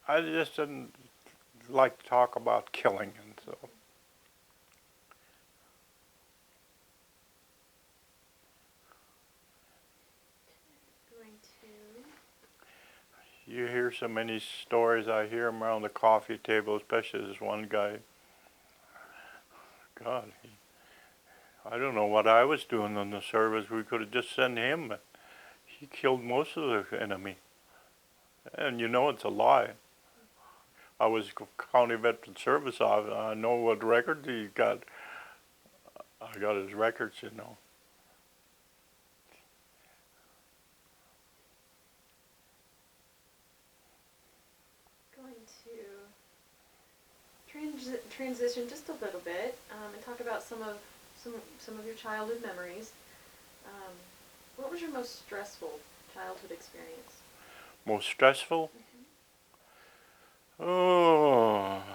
I just didn't like to talk about killing, and so. Going to. You hear so many stories. I hear them around the coffee table, especially this one guy. God, I don't know what I was doing in the service. We could have just sent him. He killed most of the enemy. And it's a lie. I was County Veteran Service officer. I know what records he got. I got his records, Going to transition just a little bit and talk about some of your childhood memories. What was your most stressful childhood experience? Most stressful? Mm-hmm.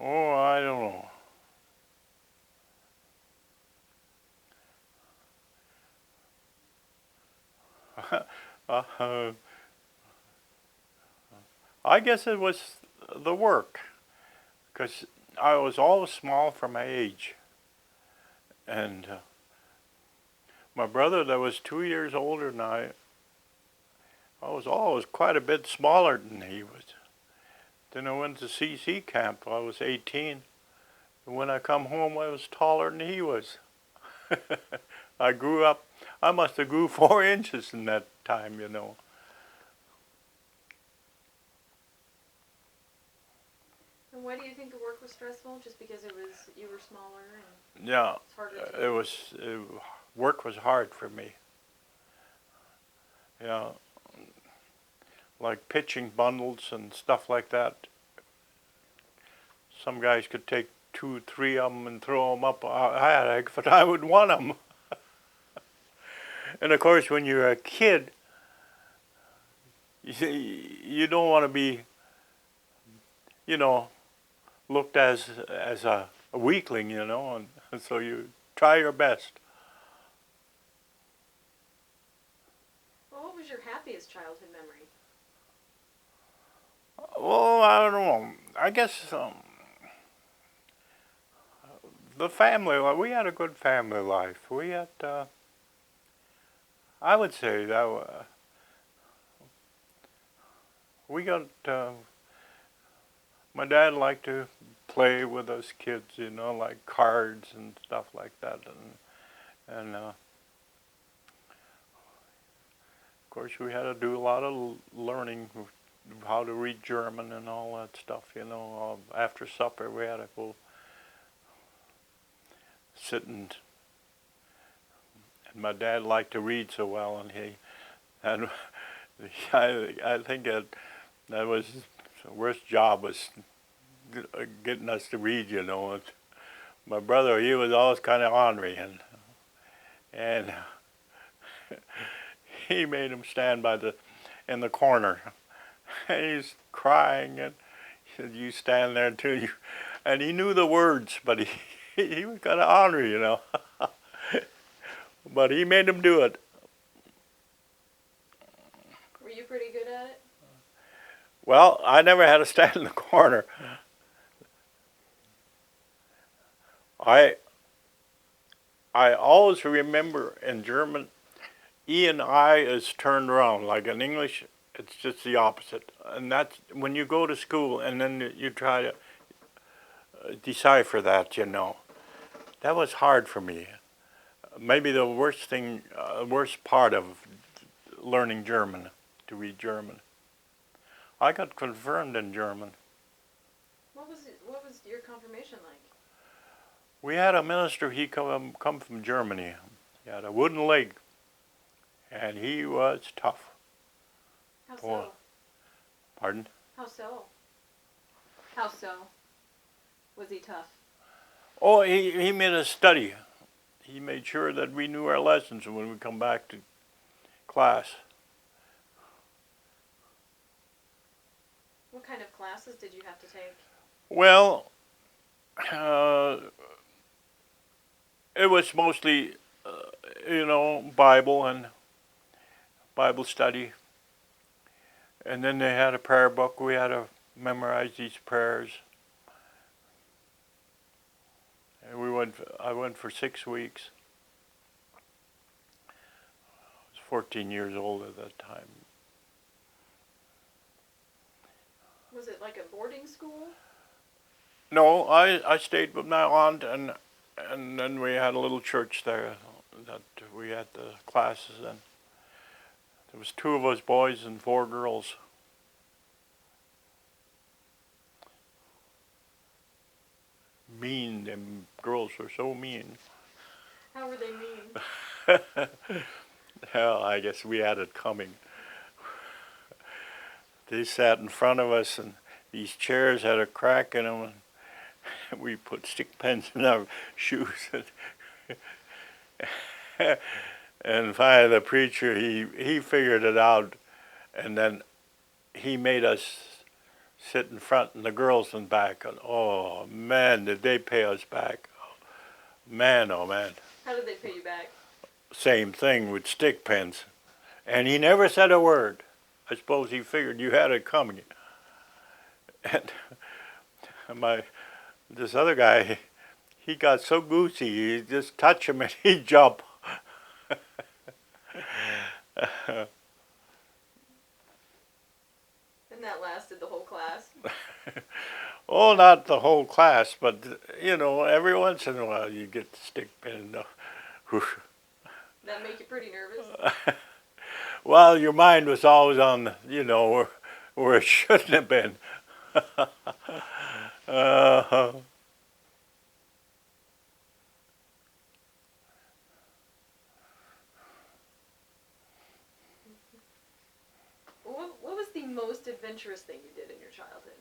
I don't know. I guess it was the work, because I was always small for my age. And my brother that was 2 years older than I was always quite a bit smaller than he was. Then I went to CCC Camp. I was 18. And when I come home, I was taller than he was. I grew up. I must have grew 4 inches in that time, And why do you think the work was stressful? Just because you were smaller and Yeah, it's harder to work was hard for me. Yeah, like pitching bundles and stuff like that. Some guys could take 2, 3 of them and throw them up. But I would want them. And of course, when you're a kid, you don't want to be, looked as a weakling, and so you try your best. Well, what was your happiest childhood memory? Well, I don't know. I guess the family. We had a good family life. We had. I would say that we got. My dad liked to play with us kids, like cards and stuff like that, and of course we had to do a lot of learning how to read German and all that stuff. After supper we had to go sit and my dad liked to read so well, and I think that was the worst job was getting us to read, you know. My brother, he was always kind of ornery, and he made him stand in the corner. And he's crying, and he said, "You stand there too." And he knew the words, but he was kind of ornery, you know. But he made him do it. Were you pretty good at it? Well, I never had to stand in the corner. I always remember in German, E and I is turned around. Like in English, it's just the opposite. And that's when you go to school and then you try to decipher that, you know. That was hard for me. Maybe the worst part of learning German, to read German. I got confirmed in German. What was your confirmation like? We had a minister, he come from Germany. He had a wooden leg, and he was tough. How so? Pardon? How so? How so? Was he tough? Oh, he made us study. He made sure that we knew our lessons when we come back to class. What kind of classes did you have to take? Well, it was mostly, Bible and Bible study. And then they had a prayer book. We had to memorize these prayers. And I went for 6 weeks. I was 14 years old at that time. Was it like a boarding school? No, I stayed with my aunt, and then we had a little church there that we had the classes in. There was 2 of us boys and 4 girls. Mean, them girls were so mean. How were they mean? Hell, I guess we had it coming. They sat in front of us, and these chairs had a crack in them, and we put stick pins in our shoes. And finally, the preacher, he figured it out, and then he made us sit in front and the girls in back. And oh man, did they pay us back? Man, oh man. How did they pay you back? Same thing with stick pins. And he never said a word. I suppose he figured you had it coming. And this other guy, he got so goosey, you just touch him and he'd jump. And that lasted the whole class? Oh, not the whole class, but, every once in a while you get the stick pin. That make you pretty nervous? Well, your mind was always on, where it shouldn't have been. What was the most adventurous thing you did in your childhood?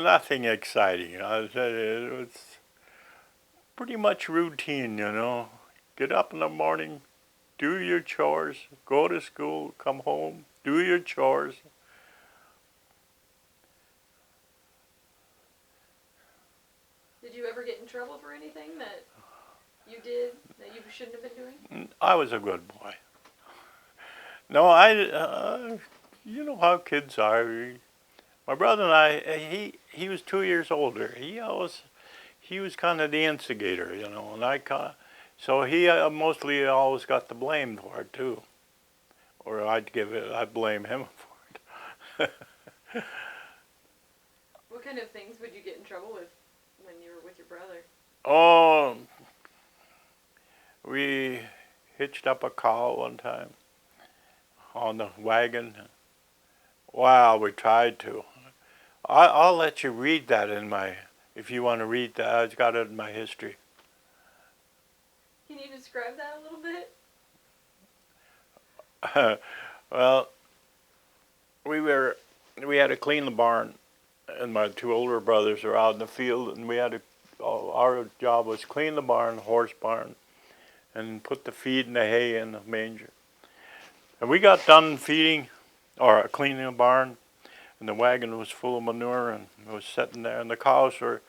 Nothing exciting. I'll tell you, it was pretty much routine, Get up in the morning, do your chores, go to school, come home, do your chores. Did you ever get in trouble for anything that you did that you shouldn't have been doing? I was a good boy. No, you know how kids are. My brother and I, he was 2 years older. He was kind of the instigator, and so he mostly always got the blame for it too, or I'd blame him for it. What kind of things would you get in trouble with when you were with your brother? Oh, we hitched up a cow one time on the wagon. Wow, we tried to. I'll let you read that if you want to read that. I've got it in my history. Can you describe that a little bit? Well, we were we had to clean the barn, and my two older brothers were out in the field, and we had to. Our job was clean the barn, horse barn, and put the feed and the hay in the manger. And we got done feeding, or cleaning the barn, and the wagon was full of manure, and it was sitting there, and the cows were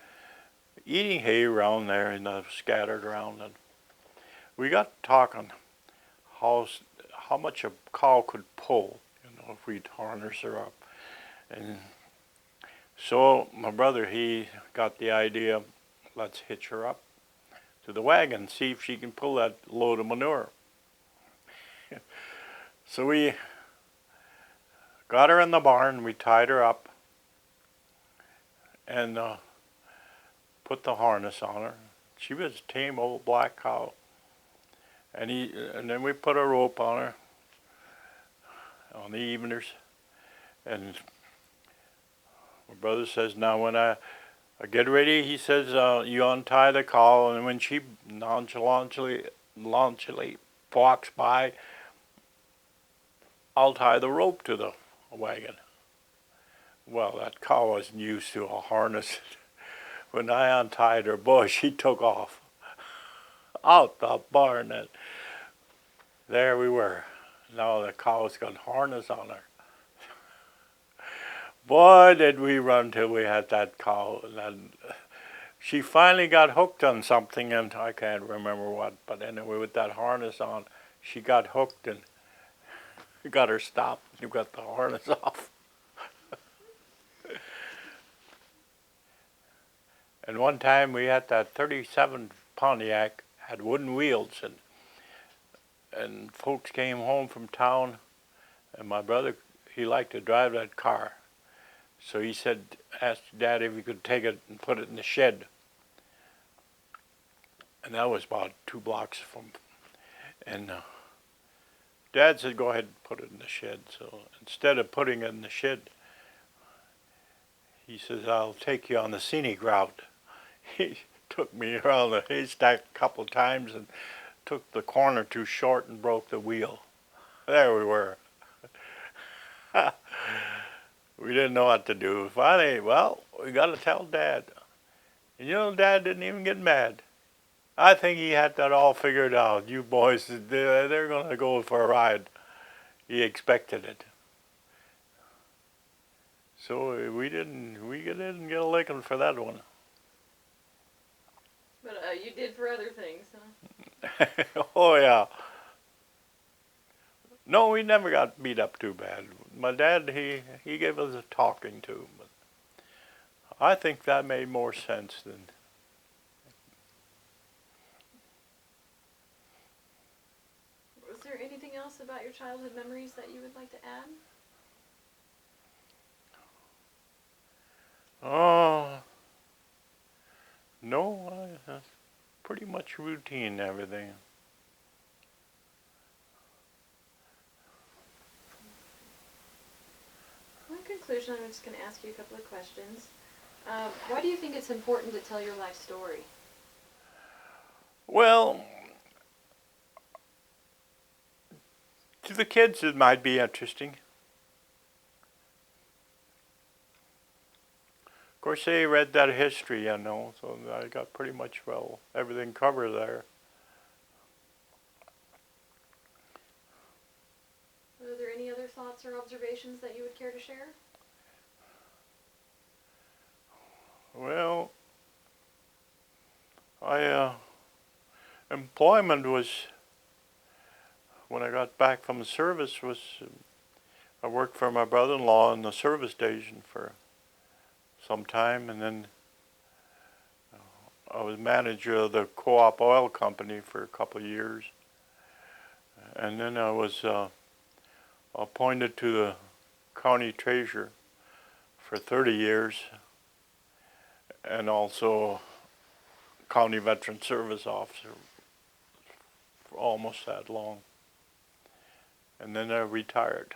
eating hay around there, and scattered around. And we got talking how much a cow could pull, if we'd harness her up. And so my brother, he got the idea, let's hitch her up to the wagon, see if she can pull that load of manure. So we got her in the barn, we tied her up, and put the harness on her. She was a tame old black cow. And then we put a rope on her on the eveners. And my brother says, now when I get ready, he says, you untie the cow, and when she nonchalantly walks by, I'll tie the rope to the wagon. Well, that cow wasn't used to a harness. When I untied her, boy, she took off out the barn, and there we were. Now the cow's got harness on her. Boy, did we run till we had that cow. And then she finally got hooked on something, and I can't remember what, but anyway, with that harness on, she got hooked, and we got her stopped. You got the harness off. And one time we had that 37 Pontiac, had wooden wheels, and folks came home from town, and my brother, he liked to drive that car. So he said, asked Dad if he could take it and put it in the shed. And that was about 2 blocks from, and Dad said, go ahead and put it in the shed. So instead of putting it in the shed, he says, I'll take you on the scenic route. He took me around the haystack a couple of times and took the corner too short and broke the wheel. There we were. We didn't know what to do. Finally, well, we got to tell Dad. And Dad didn't even get mad. I think he had that all figured out. You boys, they're going to go for a ride. He expected it. So we didn't get a licking for that one. But you did for other things, huh? Oh, yeah. No, we never got beat up too bad. My dad, he gave us a talking to, but I think that made more sense than... Was there anything else about your childhood memories that you would like to add? Oh, no, pretty much routine, everything. In conclusion, I'm just going to ask you a couple of questions. Why do you think it's important to tell your life story? Well, to the kids it might be interesting. Of course, they read that history, so I got pretty much, everything covered there. Are there any other thoughts or observations that you would care to share? Well, employment was, when I got back from the service, I worked for my brother-in-law in the service station for some time, and then I was manager of the co-op oil company for a couple of years, and then I was appointed to the county treasurer for 30 years, and also county veteran service officer for almost that long, and then I retired.